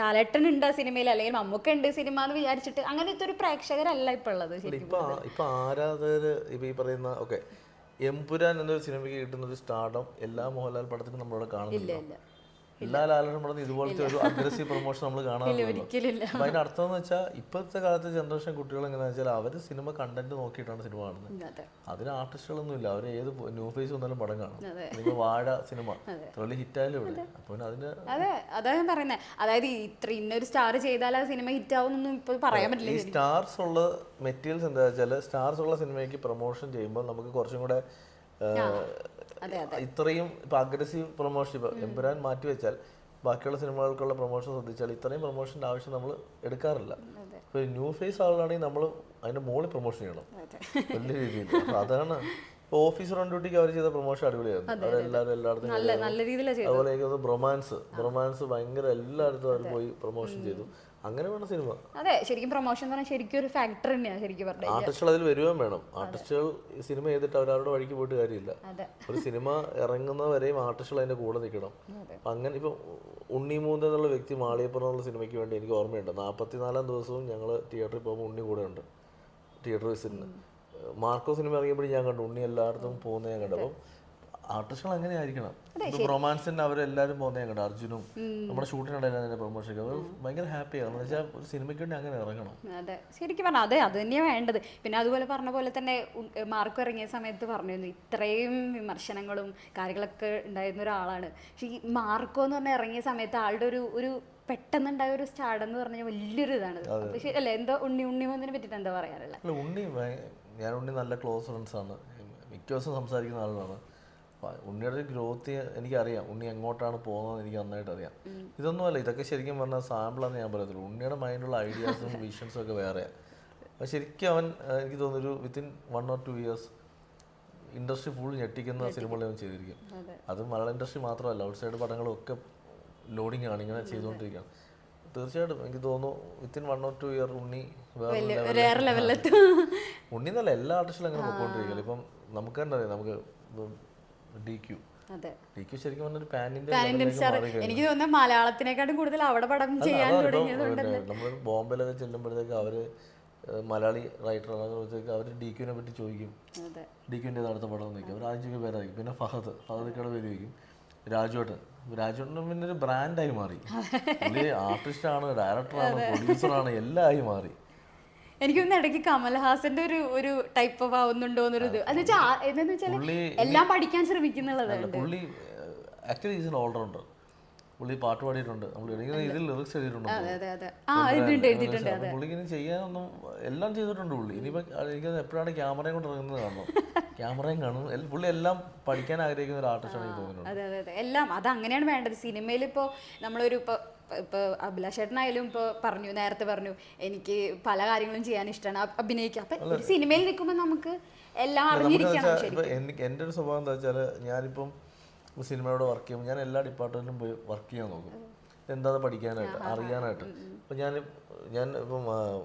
S2: ലാലേട്ടൻ ഉണ്ട് ആ സിനിമയിൽ, അല്ലെങ്കിൽ മമ്മൂക്ക ഉണ്ട് സിനിമ എന്ന് വിചാരിച്ചിട്ട് അങ്ങനത്തെ ഒരു പ്രേക്ഷകരല്ല ഇപ്പൊ ഉള്ളത്.
S1: ഇപ്പൊ ആരാധകര് ഇപ്പൊ ഈ പറയുന്ന എമ്പുരാൻ എന്നൊരു സിനിമയ്ക്ക് കിട്ടുന്ന ഒരു സ്റ്റാർഡം എല്ലാ മോഹൻലാൽ പടത്തിനും നമ്മളിവിടെ കാണുന്നില്ല. എല്ലാ ലാലേട്ടൻ പടത്തും ഇതുപോലത്തെ ഒരു അഗ്രസീവ് പ്രൊമോഷൻ നമ്മൾ കാണാറില്ല. അപ്പൊ അതിന്റെ അർത്ഥം എന്ന് വെച്ചാൽ ഇപ്പോഴത്തെ കാലത്തെ ജനറേഷൻ കുട്ടികൾ എങ്ങനെയാ വെച്ചാൽ അവര് സിനിമ കണ്ടന്റ് നോക്കിയിട്ടാണ് സിനിമ കാണുന്നത്. അതിന് ആർട്ടിസ്റ്റുകളൊന്നും ഇല്ല, അവര് ഏത് ന്യൂ ഫേസ് വന്നാലും പടം കാണും. നിങ്ങൾ വാഴ സിനിമ വലിയ ഹിറ്റായാലും ഇവിടെ. അപ്പൊ അതിന്
S2: അതാ ഞാൻ പറയുന്നത്, അതായത് ഇന്നൊരു സ്റ്റാർ ചെയ്താൽ ആ സിനിമ ഹിറ്റ് ആവുന്നൊന്നും ഇപ്പൊ പറയാൻ പറ്റില്ല.
S1: ഈ സ്റ്റാർസ് ഉള്ള മെറ്റീരിയൽസ് എന്താ വെച്ചാൽ സ്റ്റാർസ് ഉള്ള സിനിമയ്ക്ക് പ്രൊമോഷൻ ചെയ്യുമ്പോൾ നമുക്ക് കുറച്ചും കൂടെ ഇത്രയും ഇപ്പൊ അഗ്രസീവ് പ്രൊമോഷൻ ഇപ്പൊ എമ്പുരാൻ മാറ്റി വെച്ചാൽ ബാക്കിയുള്ള സിനിമകൾക്കുള്ള പ്രൊമോഷൻ ശ്രദ്ധിച്ചാൽ ഇത്രയും പ്രൊമോഷന്റെ ആവശ്യം നമ്മൾ എടുക്കാറില്ല. ഇപ്പൊ ന്യൂ ഫേസ് ആളുകളാണെങ്കിൽ നമ്മൾ അതിന്റെ മുകളിൽ പ്രൊമോഷൻ ചെയ്യണം വലിയ രീതിയിൽ. അപ്പൊ അതാണ് ഇപ്പൊ ഓഫീസർ ഓൺ ഡ്യൂട്ടിക്ക് അവർ ചെയ്ത പ്രൊമോഷൻ അടിപൊളിയായിരുന്നു. അവരെല്ലാവരും എല്ലായിടത്തും അതുപോലെ ബ്രൊമാൻസ് ഭയങ്കര എല്ലായിടത്തും അവർ പോയി പ്രൊമോഷൻ ചെയ്തു. അങ്ങനെ വേണം സിനിമ.
S2: അതെ, ശരിക്കും പ്രൊമോഷൻ എന്ന് പറഞ്ഞാൽ ശരിക്കും ഒരു ഫാക്ടർ തന്നെയാണ് ശരിക്കും പറഞ്ഞാൽ.
S1: ആർട്ടിസ്റ്റുകൾ അതിൽ വരുവാൻ വേണം. ആർട്ടിസ്റ്റുകൾ സിനിമ ചെയ്തിട്ട് അവരവരുടെ വഴിക്ക് പോയിട്ട് കാര്യമില്ല. ഒരു സിനിമ ഇറങ്ങുന്നവരെയും ആർട്ടിസ്റ്റുകൾ അതിന്റെ കൂടെ നിൽക്കണം. അങ്ങനെ ഇപ്പൊ ഉണ്ണിമൂന്ത് എന്നുള്ള വ്യക്തി മാളികപ്പുറം എന്നുള്ള സിനിമയ്ക്ക് വേണ്ടി എനിക്ക് ഓർമ്മയുണ്ട് 44-ാം ദിവസവും ഞങ്ങൾ തിയേറ്ററിൽ പോകുമ്പോൾ ഉണ്ണി കൂടെ ഉണ്ട് തിയേറ്റർ വിസിറ്റിന്. മാർക്കോ സിനിമ ഇറങ്ങിയപ്പോഴും ഞാൻ കണ്ടു ഉണ്ണി എല്ലായിടത്തും പോകുന്നത് ഞാൻ കണ്ടു. അപ്പം ആർട്ടിസ്റ്റുകൾ അങ്ങനെ ആയിരിക്കണം. റൊമാൻസിന് അവരെല്ലാരും പോകുന്നത് ഞാൻ കണ്ടു. അർജുനും നമ്മുടെ ഷൂട്ടിനുണ്ടായിരുന്ന പ്രൊമോഷൻ ഭയങ്കര ഹാപ്പിയാണ്. എന്ന് വെച്ചാൽ ഒരു സിനിമയ്ക്ക് വേണ്ടി അങ്ങനെ ഇറങ്ങണം.
S2: അതെ, ശരിക്കും പറഞ്ഞാൽ അതെ, അത് തന്നെയാണ് വേണ്ടത്. പിന്നെ അതുപോലെ പറഞ്ഞ പോലെ തന്നെ മാർക്കോ ഇറങ്ങിയ സമയത്ത് പറഞ്ഞിരുന്നു ഇത്രയും വിമർശനങ്ങളും കാര്യങ്ങളൊക്കെ ഉണ്ടായിരുന്ന ഒരാളാണ്. പക്ഷെ ഈ മാർക്കോ എന്ന് പറഞ്ഞാൽ ഇറങ്ങിയ സമയത്ത് ആളുടെ ഒരു പെട്ടെന്നുണ്ടായ ഒരു സ്റ്റാർഡ് എന്ന് പറഞ്ഞാൽ വലിയൊരു ഇതാണ്. അല്ലേ, എന്തോ ഉണ്ണിമൂന്നിനെ പറ്റിട്ട് എന്താ പറയാറില്ല?
S1: ഞാൻ ഉണ്ണി നല്ല ക്ലോസ് ഫ്രണ്ട്സ് ആണ്, മിക്ക ദിവസം സംസാരിക്കുന്ന ആളാണ്. ഉണ്ണിയുടെ ഗ്രോത്ത് എനിക്കറിയാം. ഉണ്ണി എങ്ങോട്ടാണ് പോകുന്നത് എനിക്ക് നന്നായിട്ട് അറിയാം. ഇതൊന്നുമല്ല, ഇതൊക്കെ ശരിക്കും പറഞ്ഞാൽ സാമ്പിളാന്ന് ഞാൻ പറയത്തുള്ളൂ. ഉണ്ണിയുടെ മൈൻഡുള്ള ഐഡിയാസും വിഷൻസും ഒക്കെ വേറെയാണ്. അപ്പോൾ ശരിക്കും അവൻ എനിക്ക് തോന്നുന്നൊരു within 1 or 2 years industry full ഞെട്ടിക്കുന്ന സിനിമകൾ അവൻ ചെയ്തിരിക്കും. അത് മലയാള ഇൻഡസ്ട്രി മാത്രമല്ല, ഔട്ട് സൈഡ് പടങ്ങളും ഒക്കെ ലോഡിങ് ആണ് ഇങ്ങനെ ചെയ്തുകൊണ്ടിരിക്കുകയാണ്. തീർച്ചയായിട്ടും എനിക്ക് തോന്നുന്നു വിത്തിൻ 1 or 2 ഇയർ ഉണ്ണി
S2: വേറെ ലെവലിലെത്തും.
S1: ഉണ്ണി എന്നല്ല എല്ലാ ആർട്ടിസ്റ്റിലും അങ്ങനെ പോയിക്കൊണ്ടിരിക്കുകയാണ്. ഇപ്പം നമുക്ക് തന്നെ അറിയാം, നമുക്ക് DQ ശരിക്കും പറഞ്ഞ ഒരു പാൻ ഇന്ത്യൻ
S2: സ്റ്റാർ. എനിക്ക് തോന്നുന്നത് മലയാളത്തിനെക്കാട്ടും കൂടുതൽ അവിടെ പടം ചെയ്യാൻ തുടങ്ങിയതുകൊണ്ടല്ലേ.
S1: നമ്മൾ ബോംബെയിലൊക്കെ ചെല്ലുമ്പോഴത്തേക്ക് അവര് മലയാളി റൈറ്ററാണെന്നൊക്കെ അവർ DQനെ പറ്റി ചോദിക്കും. DQന്റെ അടുത്ത പടം നിൽക്കും, അവർ ആദ്യം പേരായിരിക്കും. പിന്നെ ഫഹദിക്കയുടെ പേര് ചോദിക്കും. രാജുവേട്ടൻ പിന്നെ ഒരു ബ്രാൻഡായി മാറി. പുള്ളി ആർട്ടിസ്റ്റാണ്, ഡയറക്ടറാണ്, പ്രൊഡ്യൂസറാണ്, എല്ലാം ആയി മാറി.
S2: എനിക്ക് തോന്നുന്നു ഇടയ്ക്ക് കമൽഹാസന്റെ ഒരു ടൈപ്പ് ഓഫ് ആവുന്നുണ്ടോ എന്നൊരു ഇത് എന്ന് വെച്ചാൽ എല്ലാം പഠിക്കാൻ ശ്രമിക്കുന്നുള്ളത്.
S1: പുള്ളി ആക്ച്വലി ഈസ് എൻ ഓൾറൗണ്ടർ. പുള്ളി പാട്ട് പാടിയിട്ടുണ്ട്, നമ്മൾ ഇതിൽ ലിറിക്സ് എഴുതിയിട്ടുണ്ട്. പുള്ളി ഇങ്ങനെ ചെയ്യാനൊന്നും എല്ലാം ചെയ്തിട്ടുണ്ട് പുള്ളി. ഇനിയിപ്പോൾ എനിക്ക് എപ്പോഴാണ് ക്യാമറയും കൊണ്ട് ഇറങ്ങുന്നത് കാണണം, ക്യാമറയും കാണും. പുള്ളി എല്ലാം പഠിക്കാൻ ആഗ്രഹിക്കുന്ന ഒരു ആർട്ടിസ്റ്റാണ് എനിക്ക് തോന്നുന്നത്.
S2: അതെ എല്ലാം അത് അങ്ങനെയാണ് വേണ്ടത്. സിനിമയിൽ ഇപ്പോൾ നമ്മളൊരു ഇപ്പോൾ അഭിലാഷേട്ടനായാലും ഇപ്പോൾ നേരത്തെ പറഞ്ഞു എനിക്ക് പല കാര്യങ്ങളും ചെയ്യാൻ ഇഷ്ടമാണ്, അഭിനയിക്കുക. അപ്പം ഒരു സിനിമയിൽ നിൽക്കുമ്പോൾ നമുക്ക് എല്ലാം അറിഞ്ഞിരിക്കണം.
S1: എൻ്റെ ഒരു സ്വഭാവം എന്താ വെച്ചാൽ, ഞാനിപ്പം സിനിമയോട് വർക്ക് ചെയ്യുമ്പോൾ ഞാൻ എല്ലാ ഡിപ്പാർട്ട്മെൻറ്റിലും പോയി വർക്ക് ചെയ്യാൻ നോക്കും, എന്താ പഠിക്കാനായിട്ട്, അറിയാനായിട്ട്. അപ്പം ഞാൻ ഇപ്പം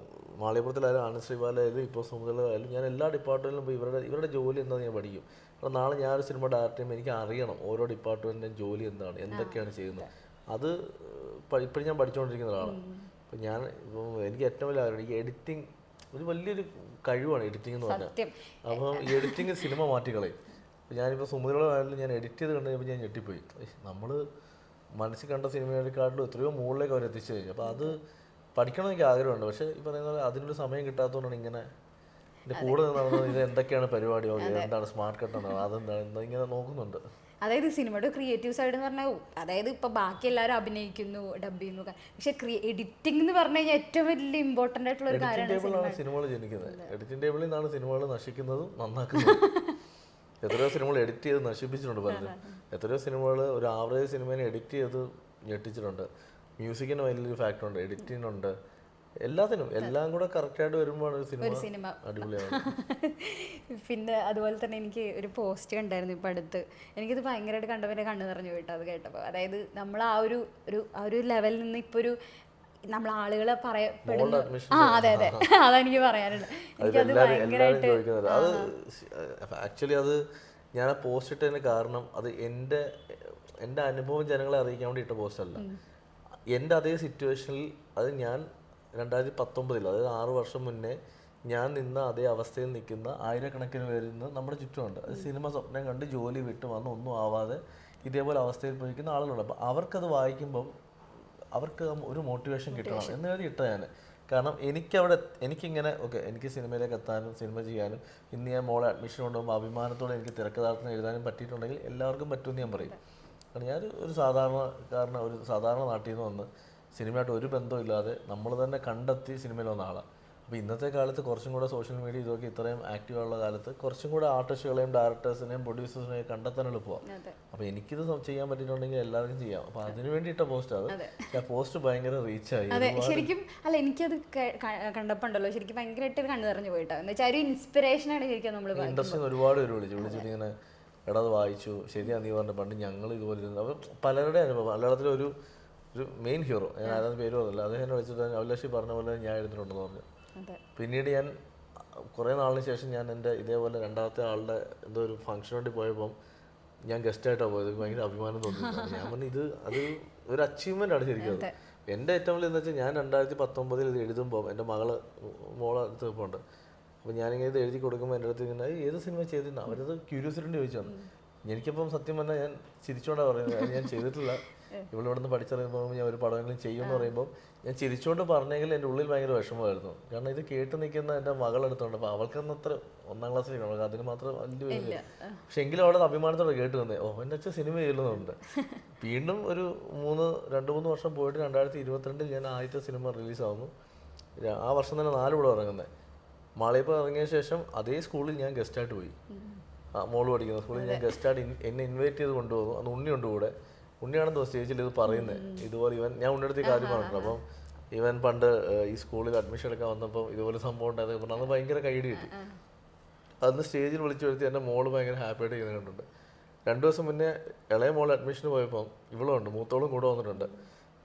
S1: മാളികപ്പുറത്തിലായാലും ആനശ്രീപാലായാലും ഇപ്പോൾ സുമുഖലായാലും ഞാൻ എല്ലാ ഡിപ്പാർട്ട്മെൻറ്റിലും പോയി ഇവരുടെ ജോലി എന്താണെന്ന് ഞാൻ പഠിക്കും. അപ്പോൾ നാളെ ഞാനൊരു സിനിമ ഡയറക്റ്റ് ചെയ്യുമ്പോൾ എനിക്ക് അറിയണം ഓരോ ഡിപ്പാർട്ട്മെൻറ്റിൻ്റെയും ജോലി എന്താണ്, എന്തൊക്കെയാണ് ചെയ്യുന്നത്. അത് ഇപ്പോഴും ഞാൻ പഠിച്ചുകൊണ്ടിരിക്കുന്ന ഒരാളാണ്. അപ്പം എനിക്ക് ഏറ്റവും വലിയ ആഗ്രഹം, ഈ എഡിറ്റിംഗ് ഒരു വലിയൊരു കഴിവാണ് എഡിറ്റിംഗ് എന്ന് പറഞ്ഞാൽ. അപ്പം ഈ എഡിറ്റിംഗ് സിനിമ മാറ്റിക്കളയും. അപ്പോൾ ഞാനിപ്പോൾ സുമുദ്രകളായാലും ഞാൻ എഡിറ്റ് ചെയ്ത് കണ്ടു കഴിഞ്ഞപ്പോൾ ഞാൻ ഞെട്ടിപ്പോയി. നമ്മൾ മനസ്സിൽ കണ്ട സിനിമയെക്കാട്ടിലും എത്രയോ മുകളിലേക്ക് അവർ എത്തിച്ചു കഴിഞ്ഞു. അപ്പോൾ അത് പഠിക്കണം എനിക്ക് ആഗ്രഹമുണ്ട്. പക്ഷേ ഈ പറയുന്ന പോലെ അതിനൊരു സമയം കിട്ടാത്തതുകൊണ്ടാണ് ഇങ്ങനെ എൻ്റെ കൂടെ നടന്നത്. ഇത് എന്തൊക്കെയാണ് പരിപാടി, എന്താണ് സ്മാർട്ട് കട്ട് എന്നാണ്, അതെന്താണ് ഇങ്ങനെ നോക്കുന്നുണ്ട്.
S2: അതായത് സിനിമയുടെ ക്രിയേറ്റീവ് സൈഡ് എന്ന് പറഞ്ഞാൽ, അതായത് ഇപ്പോൾ ബാക്കി എല്ലാവരും അഭിനയിക്കുന്നു, ഡബ് ചെയ്യുന്നു, പക്ഷെ എഡിറ്റിംഗ് എന്ന് പറഞ്ഞു കഴിഞ്ഞാൽ ഏറ്റവും വലിയ ഇമ്പോർട്ടൻ്റ് ആയിട്ടുള്ള ഒരു കാര്യമാണ്.
S1: സിനിമകൾ ജനിക്കുന്നത് എഡിറ്റിംഗ് ടേബിളിൽ നിന്നാണ് സിനിമകൾ നശിക്കുന്നതും നന്നാക്കുന്നതും. എത്രയോ സിനിമകൾ എഡിറ്റ് ചെയ്ത് നശിപ്പിച്ചിട്ടുണ്ട് പലരും. എത്രയോ സിനിമകൾ ഒരു ആവറേജ് സിനിമേനെ എഡിറ്റ് ചെയ്ത് ഞെട്ടിച്ചിട്ടുണ്ട്. മ്യൂസിക്കിന് വലിയൊരു ഫാക്ടറുണ്ട്, എഡിറ്റിനുണ്ട്, എല്ലാത്തിനും എല്ലാം കൂടെ കറക്റ്റായിട്ട് വരുമ്പോൾ ഒരു സിനിമ അടിപൊളിയാണ്.
S2: പിന്നെ അതുപോലെ തന്നെ എനിക്ക് ഒരു പോസ്റ്റ് കണ്ടായിരുന്നു ഇപ്പം അടുത്ത്. എനിക്കിത് ഭയങ്കരമായിട്ട് കണ്ടപ്പോൾ എൻ്റെ കണ്ണ് നിറഞ്ഞു പോയിട്ട് അത് കേട്ടപ്പോൾ. അതായത് നമ്മൾ ആ ഒരു ലെവലിൽ നിന്ന് ഇപ്പോൾ ഒരു നമ്മൾ ആളുകളെ പറയപ്പെടുന്നു. അതെ അതെനിക്ക് പറയാനുണ്ട്. എനിക്കത് ഭയങ്കരമായിട്ട്
S1: ആക്ച്വലി അത് ഞാൻ ആ പോസ്റ്റ് ഇട്ടതിന് കാരണം അത് എൻ്റെ അനുഭവം ജനങ്ങളെ അറിയിക്കാൻ വേണ്ടി ഇട്ട പോസ്റ്റ് അല്ല. എൻ്റെ അതേ സിറ്റുവേഷനിൽ അത് ഞാൻ 2019, അതായത് 6 വർഷം മുന്നേ ഞാൻ നിന്ന അതേ അവസ്ഥയിൽ നിൽക്കുന്ന ആയിരക്കണക്കിന് പേരിൽ നിന്ന് നമ്മുടെ ചുറ്റുമുണ്ട്. അത് സിനിമ സ്വപ്നം കണ്ട് ജോലി വിട്ട് വന്ന് ഒന്നും ആവാതെ ഇതേപോലെ അവസ്ഥയിൽ പോയിരിക്കുന്ന ആളുകളുണ്ട്. അപ്പോൾ അവർക്കത് വായിക്കുമ്പം അവർക്ക് ഒരു മോട്ടിവേഷൻ കിട്ടണം എന്ന് കരുതി ഇട്ട ഞാൻ. കാരണം എനിക്കിങ്ങനെ എനിക്ക് സിനിമയിലേക്ക് എത്താനും സിനിമ ചെയ്യാനും ഇന്ന് ഞാൻ മോളെ അഡ്മിഷൻ കൊണ്ടുപോകുമ്പോൾ അഭിമാനത്തോടെ എനിക്ക് തിരക്കഥാർത്ഥം എഴുതാനും പറ്റിയിട്ടുണ്ടെങ്കിൽ എല്ലാവർക്കും പറ്റുമെന്ന് ഞാൻ പറയും. കാരണം ഞാൻ ഒരു സാധാരണ നാട്ടിൽ നിന്ന് വന്ന് സിനിമയായിട്ട് ഒരു ബന്ധമില്ലാതെ നമ്മൾ തന്നെ കണ്ടെത്തി സിനിമയിൽ വന്ന ആളാണ്. അപ്പോൾ ഇന്നത്തെ കാലത്ത് കുറച്ചും കൂടെ സോഷ്യൽ മീഡിയ ഇതൊക്കെ ഇത്രയും ആക്റ്റീവുള്ള കാലത്ത് കുറച്ചും കൂടെ ആർട്ടിസ്റ്റുകളെയും ഡയറക്ടേഴ്സിനെയും പ്രൊഡ്യൂസേഴ്സിനെയും കണ്ടെത്താൻ എളുപ്പമാണ്. അപ്പോൾ എനിക്കിത് ചെയ്യാൻ പറ്റിയിട്ടുണ്ടെങ്കിൽ എല്ലാവർക്കും ചെയ്യാം. അപ്പോൾ അതിന് വേണ്ടിയിട്ട പോസ്റ്റ് അത്. ആ പോസ്റ്റ് ഭയങ്കര റീച്ചായി.
S2: ശരിക്കും അല്ല, എനിക്കത് കണ്ടപ്പോണ്ടല്ലോ ശരിക്കും ഭയങ്കരമായിട്ട് കണ്ണു നിറഞ്ഞു പോയിട്ടോ. എന്ന് വെച്ചാൽ ഒരു ഇൻസ്പിറേഷനാണ് ശരിക്കും. നമ്മൾ
S1: ഇൻഡസ്ട്രിയിൽ ഒരുപാട് പേര് വിളിച്ചിട്ട് ഇങ്ങനെ എടാ അത് വായിച്ചു, ശരിയാ നീ പറഞ്ഞ പണ്ട് ഞങ്ങൾ ഇതുപോലെ ഇരുന്നു. അപ്പം പലരുടെ അനുഭവം. മലയാളത്തിലെ ഒരു മെയിൻ ഹീറോ, ഞാൻ ആരാധന പേര് പറഞ്ഞില്ല, അദ്ദേഹം വിളിച്ചിട്ട് അഭിലാഷി പറഞ്ഞ പോലെ ഞാൻ എഴുതിയിട്ടുണ്ടെന്ന് പറഞ്ഞു. പിന്നീട് ഞാൻ കുറേ നാളിന് ശേഷം ഞാൻ എൻ്റെ ഇതേപോലെ രണ്ടാമത്തെ ആളുടെ എന്തോ ഒരു ഫംഗ്ഷൻ വേണ്ടി പോയപ്പം ഞാൻ ഗസ്റ്റായിട്ടാണ് പോയത്. ഭയങ്കര അഭിമാനം തോന്നി. ഞാൻ പറഞ്ഞു അത് ഒരു അച്ചീവ്മെൻ്റ് ആണ് ശരിക്കും. അത് എൻ്റെ ഏറ്റവും വലിയ എന്ന് വെച്ചാൽ ഞാൻ 2019 ഇത് എഴുതുമ്പോൾ എൻ്റെ മോളെ അടുത്ത് പോണ്ട്. അപ്പോൾ ഞാനിങ്ങനെ ഇത് എഴുതി കൊടുക്കുമ്പോൾ എൻ്റെ അടുത്ത് ഇങ്ങനെ ഏത് സിനിമ ചെയ്തിരുന്നു അവരത് ക്യൂരിയോസിറ്റി ചോദിച്ചാണ്. എനിക്കിപ്പം സത്യം പറഞ്ഞാൽ ഞാൻ ചിരിച്ചുകൊണ്ടാണ് പറയുന്നത്, ഞാൻ ചെയ്തിട്ടില്ല, ഇവിടെ നിന്ന് പഠിച്ചിറങ്ങുമ്പോൾ ഞാൻ ഒരു പടമെങ്കിലും ചെയ്യുമെന്ന് പറയുമ്പോൾ ഞാൻ ചിരിച്ചുകൊണ്ട് പറഞ്ഞെങ്കിൽ എൻ്റെ ഉള്ളിൽ ഭയങ്കര വിഷമമായിരുന്നു. കാരണം ഇത് കേട്ട് നിൽക്കുന്ന എൻ്റെ മകളെടുത്തുണ്ട്. അപ്പോൾ അവൾക്കൊന്നും അത്ര 1ാം ക്ലാസ്സിൽ കാണും, അതിന് മാത്രം വലിയ വലിയ. പക്ഷെ എങ്കിലും അവിടെ അഭിമാനത്തോടെ കേട്ട് വന്നേ എൻ്റെ അച്ഛൻ സിനിമ ചെയ്യുന്നുണ്ട്. വീണ്ടും ഒരു 2-3 വർഷം പോയിട്ട് 2022 ഞാൻ ആദ്യത്തെ സിനിമ റിലീസാവുന്നു. ആ വർഷം തന്നെ 4 പടം ഇറങ്ങുന്നത്. മാളിയപ്പോൾ ഇറങ്ങിയ ശേഷം അതേ സ്കൂളിൽ ഞാൻ ഗസ്റ്റായിട്ട് പോയി. മോള് പഠിക്കുന്ന സ്കൂളിൽ ഞാൻ ഗസ്റ്റായിട്ട് എന്നെ ഇൻവൈറ്റ് ചെയ്ത് കൊണ്ടുപോകുന്നു. അന്ന് ഉണ്ണിയുണ്ട് കൂടെ. ഉണ്ണിയാണെന്നോ സ്റ്റേജിൽ ഇത് പറയുന്നത്. ഇതുപോലെ ഞാൻ ഉണ്ണിയെടുത്ത് കാര്യം പറഞ്ഞിട്ടുണ്ട്. അപ്പം ഇവൻ പണ്ട് ഈ സ്കൂളിൽ അഡ്മിഷൻ എടുക്കാൻ വന്നപ്പോൾ ഇതുപോലെ സംഭവം ഉണ്ടായത് പറഞ്ഞു. അന്ന് ഭയങ്കര കൈയടി കിട്ടി. അന്ന് സ്റ്റേജിൽ വിളിച്ചു വരുത്തി എൻ്റെ മോള് ഭയങ്കര ഹാപ്പിയായിട്ട് ചെയ്യുന്നത് കണ്ടിട്ടുണ്ട്. 2 ദിവസം മുന്നേ ഇളയ മോൾ അഡ്മിഷന് പോയപ്പോൾ ഇവളുണ്ട്, മൂത്തോളും കൂടെ വന്നിട്ടുണ്ട്.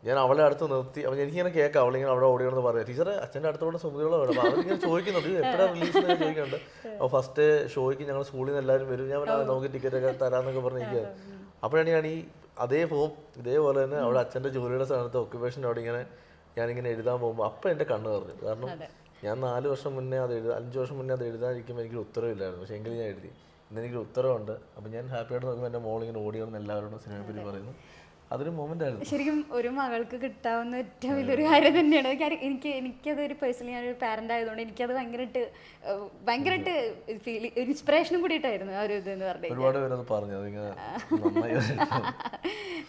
S1: ഞാൻ അവളെ അടുത്ത് നിർത്തി. അപ്പം എനിക്കിങ്ങനെ കേൾക്കാം അവളിങ്ങനെ അവിടെ ഓടിയോന്ന് പറയാം, ടീച്ചറെ അച്ഛൻ്റെ അടുത്തോടെ സുമതിയോടെ വേണം. അപ്പോൾ അവരിങ്ങനെ ചോദിക്കുന്നുണ്ട് എപ്പോഴാണ് റിലീസ് ചോദിക്കുന്നുണ്ട്. അപ്പോൾ ഫസ്റ്റ് ഷോയ്ക്ക് ഞങ്ങൾ സ്കൂളിൽ നിന്ന് എല്ലാവരും വരും, ഞാൻ നമുക്ക് ടിക്കറ്റൊക്കെ തരാമെന്നൊക്കെ പറഞ്ഞിരിക്കുകയാണ്. അപ്പോഴാണ് ഞാൻ ഈ അതേ ഫോം ഇതേപോലെ തന്നെ അവിടെ അച്ഛൻ്റെ ജോലിയുടെ സ്ഥാനത്ത് ഒക്യുപേഷൻ അവിടെ ഇങ്ങനെ ഞാനിങ്ങനെ എഴുതാൻ പോകുമ്പോൾ അപ്പം എൻ്റെ കണ്ണ് നിറഞ്ഞു. കാരണം ഞാൻ 4 വർഷം മുന്നേ അത് 5 വർഷം മുന്നേ അത് എഴുതാതിരിക്കുമ്പോൾ എനിക്കൊരു ഉത്തരവില്ലായിരുന്നു. പക്ഷേ എങ്കിലും ഞാൻ എഴുതി. ഇന്ന് എനിക്കൊരു ഉത്തരവുണ്ട്. അപ്പം ഞാൻ ഹാപ്പിയായിട്ട് നോക്കുമ്പോൾ എൻ്റെ മോളിങ്ങനെ ഓടിയോന്ന് എല്ലാവരോടും സിനിമയെ പറ്റി പറയുന്നു. അതൊരു മൊമെന്റ് ആയിരുന്നു.
S2: ശരിക്കും ഒരു മകൾക്ക് കിട്ടാവുന്ന ഏറ്റവും വലിയൊരു കാര്യം തന്നെയാണ്. എനിക്കതൊരു പേഴ്സണലി ഞാനൊരു പാരന്റ് ആയതുകൊണ്ട് എനിക്കത് ഭയങ്കരമായിട്ട് ഫീൽ ഇൻസ്പിറേഷനും കൂടിയിട്ടായിരുന്നു ആ ഒരു ഇതെന്ന് പറഞ്ഞു.
S1: ഒരുപാട് പേരത് പറഞ്ഞു.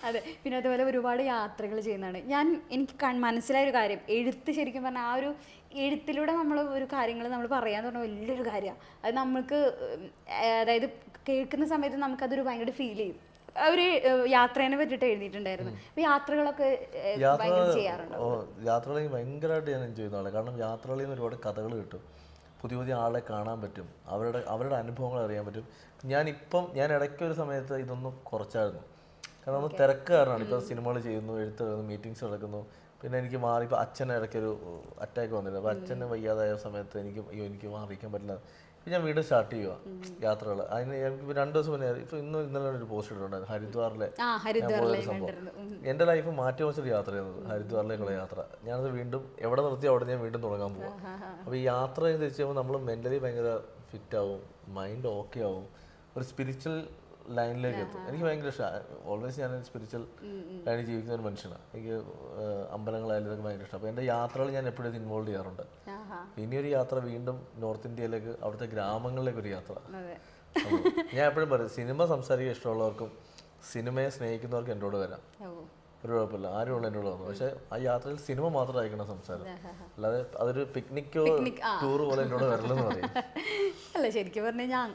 S2: അതെ. പിന്നെ അതുപോലെ ഒരുപാട് യാത്രകൾ ചെയ്യുന്നതാണ്. എനിക്ക് മനസ്സിലായൊരു കാര്യം, എഴുത്ത് ശരിക്കും പറഞ്ഞാൽ ആ ഒരു എഴുത്തിലൂടെ നമ്മൾ ഒരു കാര്യങ്ങൾ നമ്മൾ പറയാന്ന് പറഞ്ഞാൽ വലിയൊരു കാര്യമാണ്. അത് നമ്മൾക്ക് അതായത് കേൾക്കുന്ന സമയത്ത് നമുക്കതൊരു ഭയങ്കര ഫീൽ ചെയ്യും. ഒരു യാത്രേനെ പറ്റിയിട്ട് എഴുതിയിട്ടുണ്ടായിരുന്നു. അപ്പോൾ യാത്രകളൊക്കെ ചെയ്യാറുണ്ടോ?
S1: യാത്രകൾ ഭയങ്കരമായിട്ട് ഞാൻ എൻജോയ് ചെയ്യുന്ന ആളെ. കാരണം യാത്രകളിൽ നിന്ന് ഒരുപാട് കഥകൾ കിട്ടും, പുതിയ പുതിയ ആളെ കാണാൻ പറ്റും, അവരുടെ അനുഭവങ്ങൾ അറിയാൻ പറ്റും. ഞാൻ ഇടയ്ക്കൊരു സമയത്ത് ഇതൊന്നും കുറച്ചായിരുന്നു. കാരണം നമ്മൾ തിരക്ക് കാരണമാണ്. ഇപ്പോൾ സിനിമകൾ ചെയ്യുന്നു, എഴുത്തുകൾ, മീറ്റിങ്സ് നടക്കുന്നു. പിന്നെ എനിക്ക് മാറി ഇപ്പോൾ അച്ഛന് ഇടയ്ക്കൊരു അറ്റാക്ക് വന്നിരുന്നു. അപ്പോൾ അച്ഛന് വയ്യാതായ സമയത്ത് എനിക്ക് മാറിയിരിക്കാൻ പറ്റില്ല. ഇപ്പം ഞാൻ വീണ്ടും സ്റ്റാർട്ട് ചെയ്യുക യാത്രകൾ. അതിന് എനിക്ക് 2 ദിവസം മുന്നേ ഇപ്പോൾ ഇന്നലെ ഒരു പോസ്റ്റ് ഇട്ടിട്ടുണ്ടായിരുന്നു ഹരിദ്വാറിലെ സംഭവം. എൻ്റെ ലൈഫ് മാറ്റി വെച്ചൊരു യാത്ര ചെയ്യുന്നത് ഹരിദ്വാറിലേക്കുള്ള യാത്ര. ഞാനത് വീണ്ടും എവിടെ നിർത്തി അവിടെ ഞാൻ വീണ്ടും തുടങ്ങാൻ പോവാം. അപ്പോൾ ഈ യാത്ര എന്ന് വെച്ച് കഴിയുമ്പോൾ നമ്മൾ മെൻ്റലി ഭയങ്കര ഫിറ്റാവും, മൈൻഡ് ഓക്കെ ആവും, ഒരു സ്പിരിച്വൽ ലൈനിലേക്ക് എത്തും. എനിക്ക് ഭയങ്കര ഇഷ്ടമാണ്. ഓൾവേസ് ഞാൻ സ്പിരിച്വൽ ലൈനിൽ ജീവിക്കുന്ന ഒരു മനുഷ്യനാണ്. എനിക്ക് അമ്പലങ്ങളായാലും ഇതൊക്കെ ഭയങ്കര ഇഷ്ടമാണ്. അപ്പോൾ എൻ്റെ യാത്രകൾ ഞാൻ എപ്പോഴും ഇൻവോൾവ് ചെയ്യാറുണ്ട്. ഇനിയൊരു യാത്ര വീണ്ടും നോർത്ത് ഇന്ത്യയിലേക്ക്, അവിടുത്തെ ഗ്രാമങ്ങളിലേക്ക് ഒരു യാത്ര. ഞാൻ എപ്പോഴും പറയും, സിനിമ സംസാരിക്കാൻ ഇഷ്ടമുള്ളവർക്കും സിനിമയെ സ്നേഹിക്കുന്നവർക്കും എന്നോട് വരാം, ഒരു കുഴപ്പമില്ല, ആരുമുള്ള എന്നോട് വന്നു. പക്ഷെ ആ യാത്രയിൽ സിനിമ മാത്രമായിരിക്കണം സംസാരം, അല്ലാതെ അതൊരു പിക്നിക്കോ ടൂർ പോലെ എന്നോട് വരലെന്ന് പറയും.
S2: അല്ല ശരിക്കും പറഞ്ഞു കഴിഞ്ഞാൽ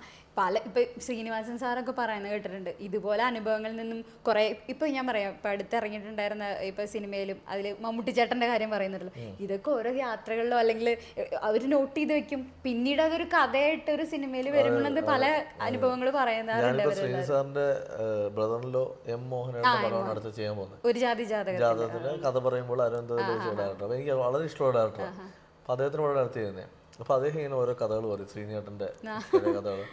S2: ഇപ്പം ശ്രീനിവാസൻ സാറൊക്കെ പറയുന്നത് കേട്ടിട്ടുണ്ട്, ഇതുപോലെ അനുഭവങ്ങളിൽ നിന്നും കുറേ. ഇപ്പം ഞാൻ പറയാം, ഇപ്പം അടുത്തിറങ്ങിയിട്ടുണ്ടായിരുന്ന ഇപ്പം സിനിമയിലും അതിൽ മമ്മൂട്ടി ചേട്ടൻ്റെ കാര്യം പറയുന്നുണ്ടല്ലോ, ഇതൊക്കെ ഓരോ യാത്രകളിലോ അല്ലെങ്കിൽ അവർ നോട്ട് ചെയ്ത് വെക്കും, പിന്നീട് അതൊരു കഥയായിട്ട് ഒരു സിനിമയിൽ വരുമ്പോഴത് പല അനുഭവങ്ങൾ പറയുന്നുണ്ട്.
S1: ശ്രീനിവാസന്റെ ബ്രദറിലോ എം മോഹനയുടെ പടമാണ് അടുത്ത് ചെയ്യാൻ പോകുന്നത്.
S2: ഒരു ജാതകത്തിന്റെ
S1: കഥ പറയുമ്പോൾ അരവിന്ദ ഡയറക്ടർ. അപ്പോൾ എനിക്ക് വളരെ ഇഷ്ടമുള്ള ഡയറക്ടറാണ്. അപ്പോൾ അദ്ദേഹത്തിന് വളരെ അടുത്ത് ചെയ്യുന്നത്. അപ്പോൾ അദ്ദേഹം ഇങ്ങനെ ഓരോ കഥകൾ പറയും, ശ്രീനിയേട്ടൻ്റെ കഥകൾ.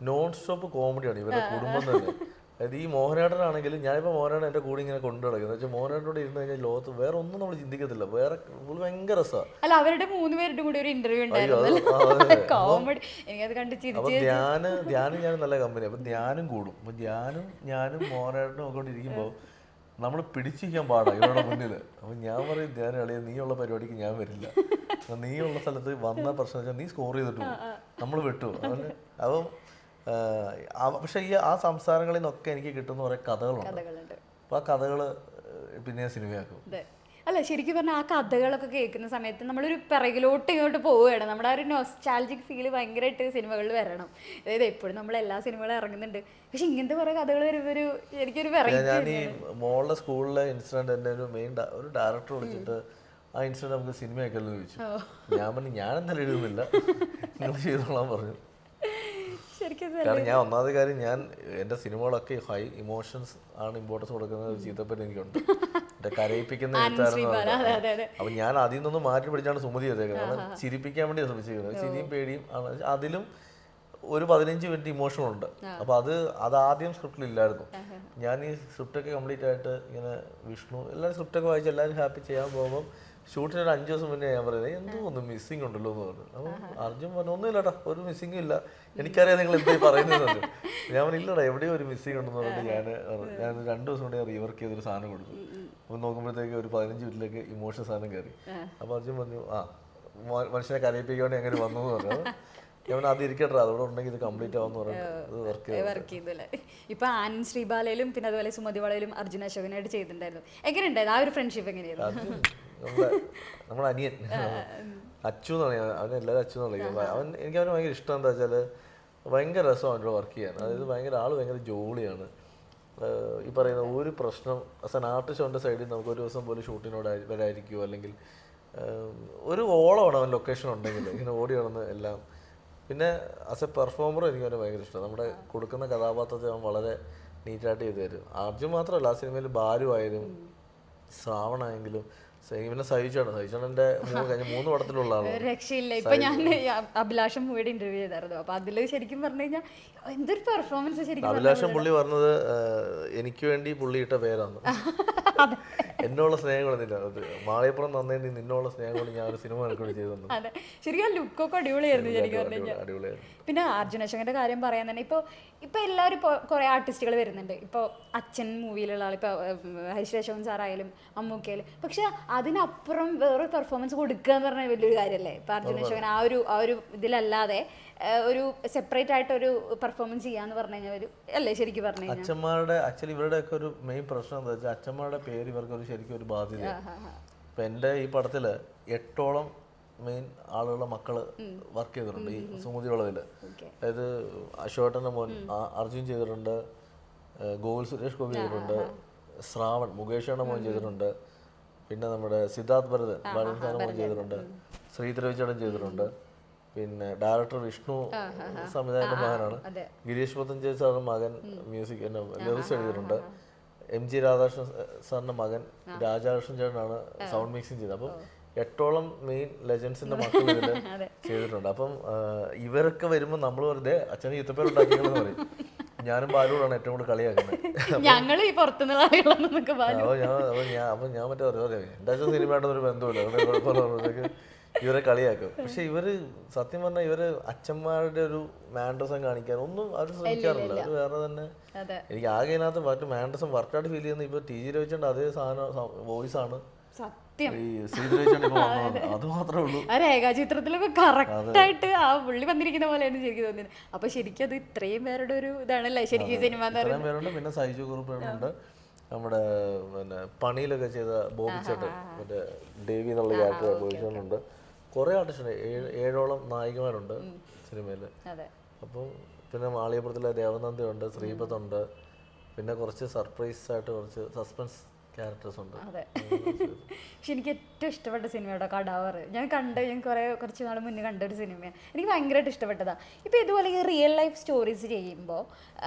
S1: നോൺ സ്റ്റോപ്പ് കോമഡിയാണ് ഇവരുടെ കുടുംബം തന്നെ. അതായത് ഈ മോഹനേട്ടനാണെങ്കിലും, ഞാനിപ്പോൾ മോഹനേട്ടൻ എൻ്റെ കൂടെ ഇങ്ങനെ കൊണ്ടു നടക്കുന്നത് വെച്ചാൽ മോഹനേട്ടനോട് ഇരുന്ന് കഴിഞ്ഞാൽ ലോകത്ത് വേറെ ഒന്നും നമ്മൾ ചിന്തിക്കത്തില്ല. വേറെ ഭയങ്കര രസമാണ്.
S2: അല്ല, അവരുടെ 3 പേരുടെ കൂടി ഒരു ഇന്റർവ്യൂ
S1: അപ്പൊ ധ്യാനും നല്ല കമ്പനി. അപ്പൊ ധ്യാനും കൂടും. അപ്പൊ ഞാനും മോഹനേട്ടനും ഒക്കെ കൊണ്ടിരിക്കുമ്പോൾ നമ്മൾ പിടിച്ചിരിക്കാൻ പാടാ ഇവരുടെ മുന്നിൽ. അപ്പൊ ഞാൻ പറയും, ധ്യാനം അളിയ നീയുള്ള പരിപാടിക്ക് ഞാൻ വരില്ല, നീയുള്ള സ്ഥലത്ത് വന്ന പ്രശ്നം വെച്ചാൽ നീ സ്കോർ ചെയ്തിട്ട് പോകും, നമ്മൾ വിട്ടു. അപ്പം പക്ഷെ ആ സംസാരങ്ങളിൽ നിന്നൊക്കെ എനിക്ക് കിട്ടുന്ന കുറെ കഥകളുണ്ട്. അപ്പൊ ആ കഥകള് പിന്നെ സിനിമയാക്കും.
S2: അല്ല ശരിക്കും പറഞ്ഞാൽ ആ കഥകളൊക്കെ കേൾക്കുന്ന സമയത്ത് നമ്മളൊരു പിറകിലോട്ട് ഇങ്ങോട്ട് പോവുകയാണ്. നമ്മുടെ ആ ഒരു നൊസ്റ്റാൾജിക് ഫീൽ ഭയങ്കരമായിട്ട് സിനിമകളിൽ വരണം. അതായത് എപ്പോഴും നമ്മൾ എല്ലാ സിനിമകളും ഇറങ്ങുന്നുണ്ട്, പക്ഷെ ഇങ്ങനത്തെ കുറെ കഥകൾ വരുമ്പോൾ എനിക്കൊരു
S1: ഞാൻ ഈ മോളുടെ സ്കൂളിലെ ഇൻസിഡന്റ് എൻ്റെ ഒരു ഡയറക്ടർ വിളിച്ചിട്ട് ആ ഇൻസിഡന്റ് നമുക്ക് സിനിമയാക്കല്ലോ ചോദിച്ചു. ഞാൻ പറഞ്ഞു ഞാനെന്തായാലും എഴുതുന്നില്ല, നിങ്ങൾ ചെയ്തോളാൻ പറഞ്ഞു. കാരണം ഞാൻ ഒന്നാമത്തെ കാര്യം, ഞാൻ എൻ്റെ സിനിമകളൊക്കെ ഹൈ ഇമോഷൻസ് ആണ് ഇമ്പോർട്ടൻസ് കൊടുക്കുന്നത്. ചീത്തപ്പറ്റി എനിക്കുണ്ട്, എൻ്റെ കരയിപ്പിക്കുന്ന എഴുത്താരെന്ന്. അപ്പം ഞാൻ അതിൽ നിന്നൊന്നും മാറ്റി പിടിച്ചാണ് സുമതി ചെയ്തേക്കുന്നത്. കാരണം ചിരിപ്പിക്കാൻ വേണ്ടി ശ്രമിച്ചിരിക്കുന്നത്. ചിരിയും പേടിയും ആണ്. അതിലും ഒരു 15 മിനിറ്റ് ഇമോഷനുണ്ട്. അപ്പോൾ അത് ആദ്യം സ്ക്രിപ്റ്റിലില്ലായിരുന്നു. ഞാൻ ഈ സ്ക്രിപ്റ്റൊക്കെ കംപ്ലീറ്റ് ആയിട്ട് ഇങ്ങനെ വിഷ്ണു എല്ലാവരും സ്ക്രിപ്റ്റൊക്കെ വായിച്ച് എല്ലാവരും ഹാപ്പി ചെയ്യാൻ പോകുമ്പം ഷൂട്ടിന് ഒരു 5 ദിവസം മുന്നേ ഞാൻ പറയുന്നത് എന്തോ ഒന്ന് മിസ്സിങ് ഉണ്ടല്ലോ എന്ന് പറഞ്ഞു. അപ്പം അർജുൻ പറഞ്ഞു ഒന്നുമില്ലടാ, ഒരു മിസ്സിങ്ങും ഇല്ല, എനിക്കറിയാം നിങ്ങൾ എന്തായി പറയുന്നത്. ഞാൻ പറഞ്ഞു ഇല്ലടാ, എവിടെയോ ഒരു മിസ്സിങ് ഉണ്ടെന്ന് പറഞ്ഞിട്ട് ഞാൻ 2 ദിവസം കൊണ്ട് റീവർക്ക് ചെയ്തൊരു സാധനം കൊടുത്തു. അപ്പം നോക്കുമ്പോഴത്തേക്ക് ഒരു 15 മിനിറ്റിലേക്ക് ഇമോഷണൽ സാധനം കയറി. അപ്പോൾ അർജുൻ പറഞ്ഞു മനുഷ്യനെ കരയിപ്പിക്കാൻ വേണ്ടി അങ്ങനെ വന്നു എന്ന് പറഞ്ഞു. ഞാൻ അത് ഇരിക്കട്ടെ, അതോടെ ഉണ്ടെങ്കിൽ ഇത് കംപ്ലീറ്റ് ആവുമെന്ന് പറഞ്ഞിട്ട്
S2: വർക്ക് ചെയ്തല്ലേ. ഇപ്പൊ ആനന്ദ് ശ്രീബാലയിലും പിന്നെ അതുപോലെ സുമതി വളയിലും അർജുൻ അശോകനായിട്ട് ചെയ്തിട്ടുണ്ടായിരുന്നു. എങ്ങനെയുണ്ടായിരുന്നു ആ ഒരു ഫ്രണ്ട്ഷിപ്പ്? എങ്ങനെയായിരുന്നു?
S1: നമ്മുടെ അനിയൻ അച്ചു എന്ന് പറയാം, അവന് എല്ലാവരും അച്ചു എന്ന് വിളിക്കുന്നത്. എനിക്ക് അവന് ഭയങ്കര ഇഷ്ടം. എന്താ വെച്ചാൽ ഭയങ്കര രസമാണ് അവൻ്റെ വർക്ക് ചെയ്യാൻ. അതായത് ഭയങ്കര ജോളിയാണ്. ഈ പറയുന്ന ഒരു പ്രശ്നം ആസ് എൻ ആർട്ടിസ്റ്റ് അവൻ്റെ സൈഡിൽ നമുക്ക് ഒരു ദിവസം പോലും ഷൂട്ടിനോട് വരായിരിക്കുമോ, അല്ലെങ്കിൽ ഒരു ഓളമാണ് അവൻ ലൊക്കേഷൻ ഉണ്ടെങ്കിൽ ഇങ്ങനെ ഓടി നടന്ന് എല്ലാം. പിന്നെ ആസ് എ പെർഫോമർ എനിക്ക് അവനെ ഭയങ്കര ഇഷ്ടം. നമ്മുടെ കൊടുക്കുന്ന കഥാപാത്രത്തെ അവൻ വളരെ നീറ്റായിട്ട് ചെയ്തു തരും. അർജുൻ മാത്രമല്ല, ആ സിനിമയിൽ ബാലു ആയാലും ശ്രാവണായെങ്കിലും ഇവനെ സഹിച്ചാണ് കഴിഞ്ഞ 3 പടത്തിലുള്ള ആളാണ്.
S2: രക്ഷയില്ല. ഇപ്പൊ ഞാൻ അഭിലാഷം മൂവിയുടെ ഇന്റർവ്യൂ ചെയ്തായിരുന്നു. അപ്പൊ അതില് ശരിക്കും പറഞ്ഞു കഴിഞ്ഞാൽ എന്തൊരു പെർഫോമൻസ് ശരിക്കും.
S1: അഭിലാഷം പുള്ളി പറഞ്ഞത് എനിക്ക് വേണ്ടി പുള്ളി ഇട്ട പേരാണ്. എന്നുള്ള സ്നേഹം കൊണ്ടില്ല, മാളിയപ്പുറം നന്നേണ്ടി നിന്നുള്ള സ്നേഹം കൊണ്ട് ഞാൻ ഒരു സിനിമ ചെയ്തു.
S2: അതെ, ശരിക്കും ആ ലുക്കൊക്കെ അടിപൊളിയായിരുന്നു ശരിക്കും പറഞ്ഞു കഴിഞ്ഞാൽ. പിന്നെ അർജുൻ അശോകന്റെ കാര്യം പറയാൻ തന്നെ ഇപ്പൊ എല്ലാവരും ഇപ്പോൾ കുറേ ആർട്ടിസ്റ്റുകൾ വരുന്നുണ്ട്. ഇപ്പോൾ അച്ഛൻ മൂവിയിലുള്ള ആൾ, ഇപ്പോൾ ഹരീഷ് അശോകൻ സാറായാലും മമ്മൂക്കയായാലും. പക്ഷെ അതിനപ്പുറം വേറൊരു പെർഫോമൻസ് കൊടുക്കുക എന്ന് പറഞ്ഞാൽ വലിയൊരു കാര്യമല്ലേ. ഇപ്പോൾ അർജുൻ അശോകൻ ആ ഒരു ഇതിലല്ലാതെ ഒരു സെപ്പറേറ്റ് ആയിട്ട് ഒരു പെർഫോമൻസ് ചെയ്യാന്ന് പറഞ്ഞു കഴിഞ്ഞാൽ ഒരു അല്ലേ ശരിക്കും പറഞ്ഞു കഴിഞ്ഞാൽ.
S1: അച്ഛന്മാരുടെ ആക്ച്വലി ഇവരുടെ ഒക്കെ ഒരു മെയിൻ പ്രശ്നം എന്താ വെച്ചാൽ അച്ഛന്മാരുടെ പേര് ഇവർക്ക് ശരിക്കും ഒരു ബാധ്യത. ഇപ്പൊ എൻ്റെ ഈ പടത്തില് 8ഓളം മെയിൻ ആളുകളുടെ മക്കള് വർക്ക് ചെയ്തിട്ടുണ്ട് ഈ സുമതി വളവില്. അതായത് അശോകട്ടന്റെ മോൻ അർജുൻ ചെയ്തിട്ടുണ്ട്, ഗോകുൽ സുരേഷ് ഗോപി ചെയ്തിട്ടുണ്ട്, ശ്രാവൺ മുകേഷയുടെ മോൻ ചെയ്തിട്ടുണ്ട്, പിന്നെ നമ്മുടെ സിദ്ധാർത്ഥ് ഭരതൻ മോൻ ചെയ്തിട്ടുണ്ട്, ശ്രീധരവിച്ചേടൻ ചെയ്തിട്ടുണ്ട്, പിന്നെ ഡയറക്ടർ വിഷ്ണു സംവിധായകന്റെ മകനാണ്, ഗിരീഷ് പത്തഞ്ചേരി സാറിന്റെ മകൻ മ്യൂസിക് ലിറിക്സ് എഴുതിയിട്ടുണ്ട്, MG രാധാകൃഷ്ണൻ സാറിന്റെ മകൻ രാജാകൃഷ്ണൻ ചേട്ടനാണ് സൗണ്ട് മിക്സിങ് ചെയ്തത്. അപ്പം 8ഓളം മെയിൻ ലെജൻസിന്റെ മക്കൾ ഇതിൽ ചെയ്തിട്ടുണ്ട്. അപ്പം ഇവരൊക്കെ വരുമ്പോൾ നമ്മൾ വെറുതെ അച്ഛനെ യുദ്ധപ്പേരുണ്ടാക്കിയെന്ന് പറയും. ഞാനും ബാലുവാണ് ഏറ്റവും കൂടുതൽ കളിയാക്കുന്നത്. അപ്പൊ ഞാൻ മറ്റേ പറയാം എൻ്റെ അച്ഛൻ സിനിമയായിട്ടൊന്നും ഒരു ബന്ധമില്ല, അതുകൊണ്ട് കുഴപ്പമില്ല, ഇവരെ കളിയാക്കും. പക്ഷെ ഇവര് സത്യം പറഞ്ഞാൽ ഇവര് അച്ഛന്മാരുടെ ഒരു മാൻഡസം കാണിക്കാൻ ഒന്നും അവർ ശ്രമിക്കാറില്ല. അത് വേറെ തന്നെ. എനിക്ക് ആകെ ഇതിനകത്ത് മറ്റു മാൻഡസം വർക്കൗട്ട് ഫീൽ ചെയ്യുന്ന ഇപ്പൊ TG രവിച്ചേണ്ട അതേ സാധനം വോയിസ് ആണ് അത് മാത്രമേ ഉള്ളൂ.
S2: രേഖാചിത്രത്തിലൊക്കെ കറക്റ്റ് ആയിട്ട് ആ പുള്ളി വന്നിരിക്കുന്ന പോലെയാണ് ശരിക്കും തോന്നിയത്. അപ്പൊ ശരിക്കും അത് ഇത്രയും പേരുടെ ഒരു ഇതാണല്ലേ ശരിക്കും സിനിമ.
S1: പേരുണ്ട്. പിന്നെ സൈജു കുറുപ്പുണ്ട്, നമ്മുടെ പിന്നെ പണിയിലൊക്കെ ചെയ്ത ബോബിച്ചേട്ടൻ, മറ്റേ ദേവി എന്നുള്ള ക്യാരക്ടർ ബോബിച്ചേട്ടനുണ്ട്. കുറെ ആർട്ടിസ്റ്റ് 7ഓളം നായികമാരുണ്ട് സിനിമയില്. അപ്പം പിന്നെ മാളികപ്പുറത്തിലെ ദേവനന്ദി ഉണ്ട്, ശ്രീപത്തുണ്ട്, പിന്നെ കുറച്ച് സർപ്രൈസ് ആയിട്ട് കുറച്ച് സസ്പെൻസ് ക്യാരക്ടേഴ്സ് ഉണ്ട്.
S2: അതെ, പക്ഷെ എനിക്ക് ഏറ്റവും ഇഷ്ടപ്പെട്ട സിനിമയുടെ കടാവർ ഞാൻ കുറച്ച് നാൾ മുന്നേ കണ്ട ഒരു സിനിമയാണ്. എനിക്ക് ഭയങ്കരമായിട്ട് ഇഷ്ടപ്പെട്ടതാണ്. ഇപ്പോൾ ഇതുപോലെ ഈ റിയൽ ലൈഫ് സ്റ്റോറീസ് ചെയ്യുമ്പോൾ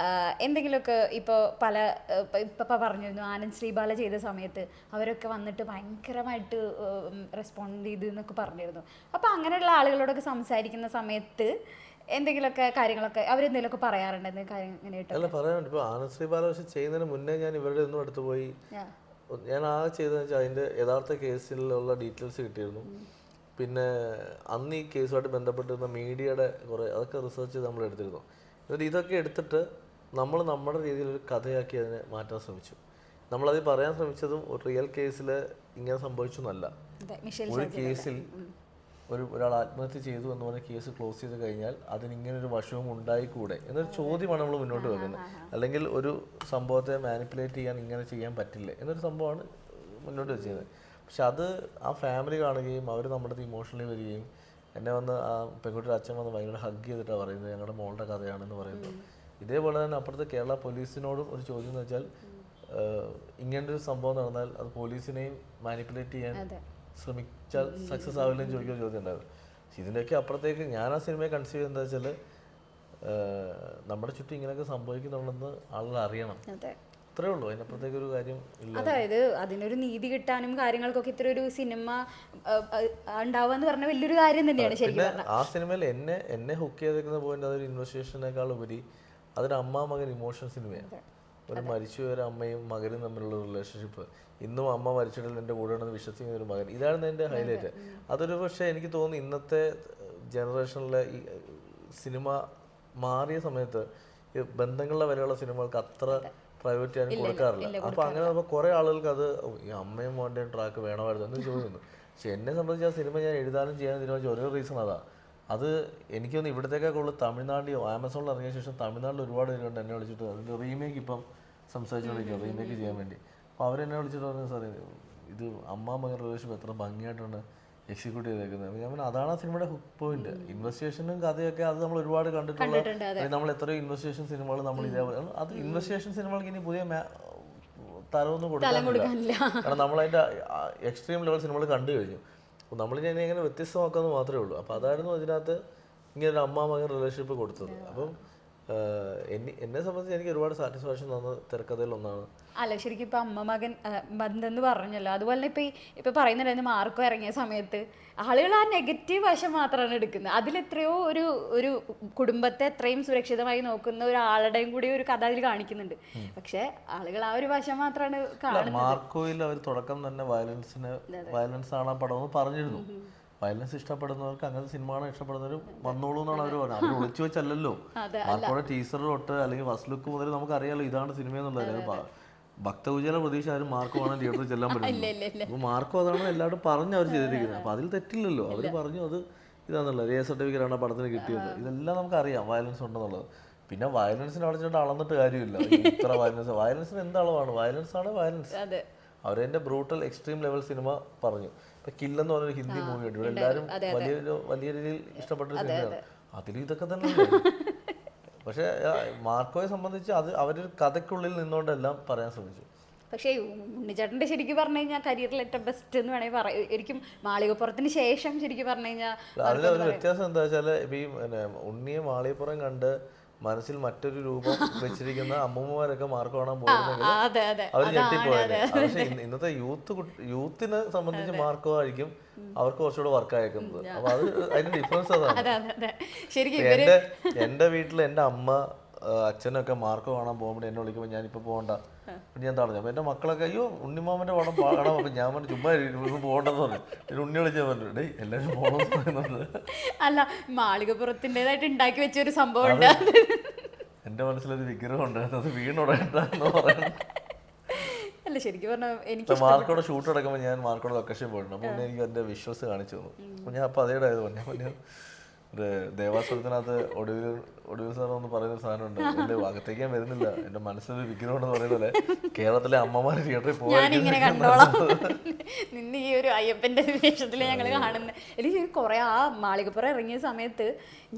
S2: എന്തെങ്കിലുമൊക്കെ ഇപ്പോൾ ഇപ്പം പറഞ്ഞിരുന്നു ആനന്ദ് ശ്രീബാല ചെയ്ത സമയത്ത് അവരൊക്കെ വന്നിട്ട് ഭയങ്കരമായിട്ട് റെസ്പോണ്ട് ചെയ്തു എന്നൊക്കെ പറഞ്ഞിരുന്നു. അപ്പോൾ അങ്ങനെയുള്ള ആളുകളോടൊക്കെ സംസാരിക്കുന്ന സമയത്ത് എന്തെങ്കിലുമൊക്കെ കാര്യങ്ങളൊക്കെ അവരെന്തെങ്കിലുമൊക്കെ പറയാറുണ്ട് കാര്യമായിട്ട്?
S1: അല്ല, പറയാനുണ്ട്. ഇപ്പോൾ ആനന്ദ് ശ്രീബാല പക്ഷെ ചെയ്യുന്നതിന് മുന്നേ ഞാൻ ഇവരുടെ ഒന്നും അടുത്ത് പോയി ഞാൻ ചെയ്തതെന്ന് വെച്ചാൽ അതിൻ്റെ യഥാർത്ഥ കേസിലുള്ള ഡീറ്റെയിൽസ് കിട്ടിയിരുന്നു. പിന്നെ അന്ന് ഈ കേസുമായിട്ട് ബന്ധപ്പെട്ടിരുന്ന മീഡിയയുടെ കുറേ അതൊക്കെ റിസർച്ച് ചെയ്ത് നമ്മൾ എടുത്തിരുന്നു. എന്നിട്ട് ഇതൊക്കെ എടുത്തിട്ട് നമ്മൾ നമ്മുടെ രീതിയിലൊരു കഥയാക്കി അതിനെ മാറ്റാൻ ശ്രമിച്ചു. നമ്മളത് പറയാൻ ശ്രമിച്ചതും ഒരു റിയൽ കേസിൽ ഇങ്ങനെ സംഭവിച്ചു എന്നല്ല. ഒരു കേസിൽ ഒരാൾ ആത്മഹത്യ ചെയ്തു എന്ന് പറഞ്ഞ കേസ് ക്ലോസ് ചെയ്ത് കഴിഞ്ഞാൽ അതിനിങ്ങനൊരു വശവും ഉണ്ടായിക്കൂടെ എന്നൊരു ചോദ്യമാണ് നമ്മൾ മുന്നോട്ട് വെക്കുന്നത്. അല്ലെങ്കിൽ ഒരു സംഭവത്തെ മാനിപ്പുലേറ്റ് ചെയ്യാൻ ഇങ്ങനെ ചെയ്യാൻ പറ്റില്ലേ എന്നൊരു സംഭവമാണ് മുന്നോട്ട് വെച്ചത്. പക്ഷെ അത് ആ ഫാമിലി കാണുകയും അവർ നമ്മുടെ അടുത്ത് ഇമോഷണലി വരികയും എന്നെ വന്ന് ആ പെൺകുട്ടിയുടെ അച്ഛൻ വന്ന് ഭയങ്കര ഹഗ് ചെയ്തിട്ടാണ് പറയുന്നത് ഞങ്ങളുടെ മോളുടെ കഥയാണെന്ന് പറയുന്നത്. ഇതേപോലെ തന്നെ അപ്പുറത്ത് കേരള പോലീസിനോടും ഒരു ചോദ്യം എന്ന് വെച്ചാൽ ഇങ്ങനൊരു സംഭവം നടന്നാൽ അത് പോലീസിനെയും മാനിപ്പുലേറ്റ് ചെയ്യാൻ ശ്രമിച്ചാൽ സക്സസ് ആവില്ലെന്ന് ചോദിക്കുന്ന ചോദ്യം ഉണ്ടായിരുന്നു. ഇതിൻ്റെയൊക്കെ അപ്പുറത്തേക്ക് ഞാൻ ആ സിനിമയെ കൺസീവ് ചെയ്യുന്നത് എന്താ വെച്ചാൽ നമ്മുടെ ചുറ്റും ഇങ്ങനെയൊക്കെ സംഭവിക്കുന്നുണ്ടെന്ന് ആളുകൾ അറിയണം, അത്രേ ഉള്ളൂ. അതിനപ്പുറത്തേക്ക് ഒരു കാര്യം ഇല്ല.
S2: അതായത് അതിനൊരു നീതി കിട്ടാനും കാര്യങ്ങൾക്കൊക്കെ ഇത്ര ഒരു സിനിമ ഉണ്ടാവാന്ന് പറഞ്ഞ വലിയൊരു കാര്യം തന്നെയാണ് ശരിക്കും.
S1: ആ സിനിമയിൽ എന്നെ ഹുക്ക് ചെയ്തേക്കുന്ന പോയിന്റ് അതൊരു ഇൻവെസ്റ്റിഗേഷനേക്കാൾ ഉപരി അതൊരു അമ്മ മകൻ ഇമോഷൻ സിനിമയാണ്. ഒരു മരിച്ചുപോയ ഒരു അമ്മയും മകനും തമ്മിലുള്ള റിലേഷൻഷിപ്പ്, ഇന്നും അമ്മ മരിച്ചിട്ടില്ല എൻ്റെ കൂടെ ഉണ്ടെന്ന് വിശ്വസിക്കുന്ന ഒരു മകൻ, ഇതാണ് എൻ്റെ ഹൈലൈറ്റ്. അതൊരു പക്ഷേ എനിക്ക് തോന്നുന്നു ഇന്നത്തെ ജനറേഷനിലെ ഈ സിനിമ മാറിയ സമയത്ത് ഈ ബന്ധങ്ങളുടെ വരെയുള്ള സിനിമകൾക്ക് അത്ര പ്രയോറിറ്റി ആരും കൊടുക്കാറില്ല. അപ്പോൾ അങ്ങനെ അപ്പോൾ കുറേ ആളുകൾക്ക് അത് ഈ അമ്മയും മോൻ്റെയും ട്രാക്ക് വേണമായിരുന്നു എന്ന് ചോദിക്കുന്നു. പക്ഷെ എന്നെ സംബന്ധിച്ച് ആ സിനിമ ഞാൻ എഴുതാനും ചെയ്യാനും തീരുമാനിച്ച ഒരേ റീസൺ അതാ. അത് എനിക്കൊന്ന് ഇവിടത്തേക്കൊക്കെ ഉള്ള തമിഴ്നാട്ടിൽ ആമസോണിൽ ഇറങ്ങിയ ശേഷം തമിഴ്നാട്ടിൽ ഒരുപാട് പേരുണ്ട് എന്നെ വിളിച്ചിട്ട് അതിൻ്റെ റീമേക്ക് ഇപ്പം സംസാരിച്ചുകൊണ്ടിരിക്കുക, റീമേക്ക് ചെയ്യാൻ വേണ്ടി. അപ്പോൾ അവരെന്നെ വിളിച്ചിട്ട് പറഞ്ഞു സാറേ ഇത് അമ്മ മകൻ റിലേഷൻ എത്ര ഭംഗിയായിട്ടാണ് എക്സിക്യൂട്ട് ചെയ്തേക്കുന്നത്. ഞാൻ പറഞ്ഞു അതാണ് ആ സിനിമയുടെ ഹുക്ക് പോയിന്റ്. ഇൻവെസ്റ്റിഗേഷനും കഥയൊക്കെ അത് നമ്മൾ ഒരുപാട് കണ്ടിട്ടുള്ള നമ്മൾ എത്രയോ ഇൻവെസ്റ്റിഗേഷൻ സിനിമകൾ നമ്മൾ ഇതേപോലെ അത് ഇൻവെസ്റ്റിഗേഷൻ സിനിമകൾക്ക് ഇനി പുതിയ തരമൊന്നും കൊടുക്കാനില്ല. കാരണം നമ്മളതിൻ്റെ എക്സ്ട്രീം ലെവൽ സിനിമകൾ കണ്ടു കഴിഞ്ഞു. അപ്പോൾ നമ്മളിനി എങ്ങനെ വ്യത്യസ്തമാക്കാമെന്ന് മാത്രമേ ഉള്ളൂ. അപ്പോൾ അതായിരുന്നു അതിനകത്ത് ഇങ്ങനെ ഒരു അമ്മ മകൻ റിലേഷൻഷിപ്പ് കൊടുത്തത്. അപ്പം എന്നെ സംബന്ധിച്ച് എനിക്ക് ഒരുപാട് സാറ്റിസ്ഫാക്ഷൻ തന്ന തിരക്കഥയിൽ ഒന്നാണ്.
S2: അല്ല ശരിക്കും ഇപ്പൊ അമ്മ മകൻ ബന്ധെന്ന് പറഞ്ഞല്ലോ, അതുപോലെ ഇപ്പൊ പറയുന്നുണ്ടായിരുന്നു മാർക്കോ ഇറങ്ങിയ സമയത്ത് ആളുകൾ ആ നെഗറ്റീവ് വശം മാത്രമാണ് എടുക്കുന്നത്. അതിലെത്രയോ ഒരു കുടുംബത്തെ എത്രയും സുരക്ഷിതമായി നോക്കുന്ന ഒരാളുടെയും കൂടി ഒരു കഥ അതിൽ കാണിക്കുന്നുണ്ട്. പക്ഷെ ആളുകൾ ആ ഒരു വശം മാത്രമാണ് കാണുന്നത്.
S1: മാർക്കോയിൽ അവർ തുടക്കം തന്നെ വയലൻസ് ആണ് ആ പടം എന്ന് പറഞ്ഞിരുന്നു. വയലൻസ് ഇഷ്ടപ്പെടുന്നവർക്ക്, അങ്ങനത്തെ സിനിമയാണ് ഇഷ്ടപ്പെടുന്നവർ വന്നോളൂ എന്നാണ് അവർ പറഞ്ഞത്. അവർ ഒളിച്ചു വെച്ചല്ലോ. മാർക്കോയുടെ ടീസർ തൊട്ട് അല്ലെങ്കിൽ ഫസ്റ്റ് ലുക്ക് മുതൽ നമുക്ക് അറിയാലോ ഇതാണ് സിനിമ എന്നുള്ളത്. ഭക്തകുചല പ്രതീക്ഷ ആരും മാർക്കോ ആണ് തിയേറ്ററിൽ ചെല്ലാൻ പറ്റുന്നത്. അപ്പൊ മാർക്കോ അതാണ് എല്ലാവരും പറഞ്ഞ് അവർ ചെയ്തിരിക്കുന്നത്. അപ്പൊ അതിൽ തെറ്റില്ലല്ലോ. അവർ പറഞ്ഞു അത് ഇതാന്നുള്ളത്, എ സർട്ടിഫിക്കറ്റ് ആണ് പടത്തിന് കിട്ടിയത്. ഇതെല്ലാം നമുക്കറിയാം വയലൻസ് ഉണ്ടെന്നുള്ളത്. പിന്നെ വയലൻസിന് അവിടെ ചെന്നിട്ട് അളന്നിട്ട് കാര്യമില്ല. ഇത്ര വയലൻസിന് എന്ത് അളവാണ്? വയലൻസ് ആണ് വയലൻസ്. അവരെന്റെ ബ്രൂട്ടൽ എക്സ്ട്രീം ലെവൽ സിനിമ പറഞ്ഞു. ഇപ്പൊ കില്ലെന്ന് പറഞ്ഞൊരു ഹിന്ദി മൂവി ഉണ്ട്, ഇവിടെ എല്ലാവരും വലിയ രീതിയിൽ ഇഷ്ടപ്പെട്ട സിനിമയാണ്. അതിലും ഇതൊക്കെ തന്നെ. പക്ഷെ മാർക്കോയെ സംബന്ധിച്ച് അത് അവരൊരു കഥയ്ക്കുള്ളിൽ നിന്നുകൊണ്ടെല്ലാം പറയാൻ ശ്രമിച്ചു.
S2: പക്ഷേ ഉണ്ണിച്ചേട്ടൻ്റെ ശരിക്കും പറഞ്ഞു കഴിഞ്ഞാൽ കരിയറിൽ ഏറ്റവും ബെസ്റ്റ് എന്ന് വേണമെങ്കിൽ പറയാം. ശരിക്കും മാളികപ്പുറത്തിന് ശേഷം ശരിക്കും പറഞ്ഞു കഴിഞ്ഞാൽ
S1: അതിലൊരു വ്യത്യാസം എന്താ വെച്ചാൽ, ഇപ്പൊ ഈ ഉണ്ണിയെ മാളികപ്പുറം കണ്ട് മനസ്സിൽ മറ്റൊരു രൂപം വെച്ചിരിക്കുന്ന അമ്മൂമ്മമാരൊക്കെ മാർക്ക് കാണാൻ പോകുന്നെങ്കിൽ അവർ ഞെട്ടിപ്പോയത്. പക്ഷെ ഇന്നത്തെ യൂത്തിനെ സംബന്ധിച്ച് മാർക്കോ ആയിരിക്കും അവർക്ക് കുറച്ചുകൂടെ വർക്ക് അയക്കുന്നത്. അപ്പൊ അത് അതിന്റെ ഡിഫറൻസ് അതാണ്. എന്റെ വീട്ടിൽ എന്റെ അമ്മ അച്ഛനൊക്കെ മാർക്കോ കാണാൻ പോകുമ്പോൾ എന്നെ വിളിക്കുമ്പോൾ ഞാനിപ്പോ പോകണ്ട, ഞാൻ തടഞ്ഞു. അപ്പൊ എന്റെ മക്കളൊക്കെ അയ്യോ ഉണ്ണിമാമന്റെ പടം കാണാൻ. അപ്പൊ ഞാൻ പറഞ്ഞു ചുമ്മാ പോകണ്ടെന്ന് പറഞ്ഞു. പിന്നെ ഉണ്ണി വിളിച്ചാൽ പറഞ്ഞു ഡേ എല്ലാവരും പോകണമെന്ന് പറയുന്നുണ്ട്.
S2: അല്ല മാളികപ്പുറത്തിൻ്റെതായിട്ട് ഉണ്ടാക്കി വെച്ചൊരു സംഭവം ഉണ്ട്.
S1: എന്റെ മനസ്സിലൊരു വിഗ്രഹം ഉണ്ട്, അത് വീണുടേണ്ടെന്ന് പറയുന്നത്.
S2: അല്ല ശരിക്കും പറഞ്ഞാൽ എനിക്ക്
S1: മാർക്കോടെ ഷൂട്ട് അടക്കുമ്പോൾ ഞാൻ മാർക്കോടെ ലൊക്കേഷൻ പോയിട്ടുണ്ട്. അപ്പൊ എനിക്ക് എന്റെ വിഷ്വൽസ് കാണിച്ചു തന്നു. അപ്പൊ ഞാൻ അപ്പൊ അതേടെ ആയത് പറഞ്ഞു. ദേവാസ്വരത്തിനകത്ത് ഒടുവിൽ സാർ എന്ന് പറയുന്ന സാധനം ഉണ്ട്, എന്റെ അകത്തേക്ക് ഞാൻ വരുന്നില്ല, എന്റെ മനസ്സിലൊരു വിഗ്രഹം എന്ന് പറയുന്നത് കേരളത്തിലെ അമ്മമാര് തിയേറ്ററിൽ
S2: ഞാനിങ്ങനെ കണ്ടോളാം നിന്ന് ഈ ഒരു അയ്യപ്പന്റെ വേഷത്തിൽ ഞങ്ങൾ കാണുന്നത്. എനിക്ക് കുറെ ആ മാളികപ്പുറം ഇറങ്ങിയ സമയത്ത്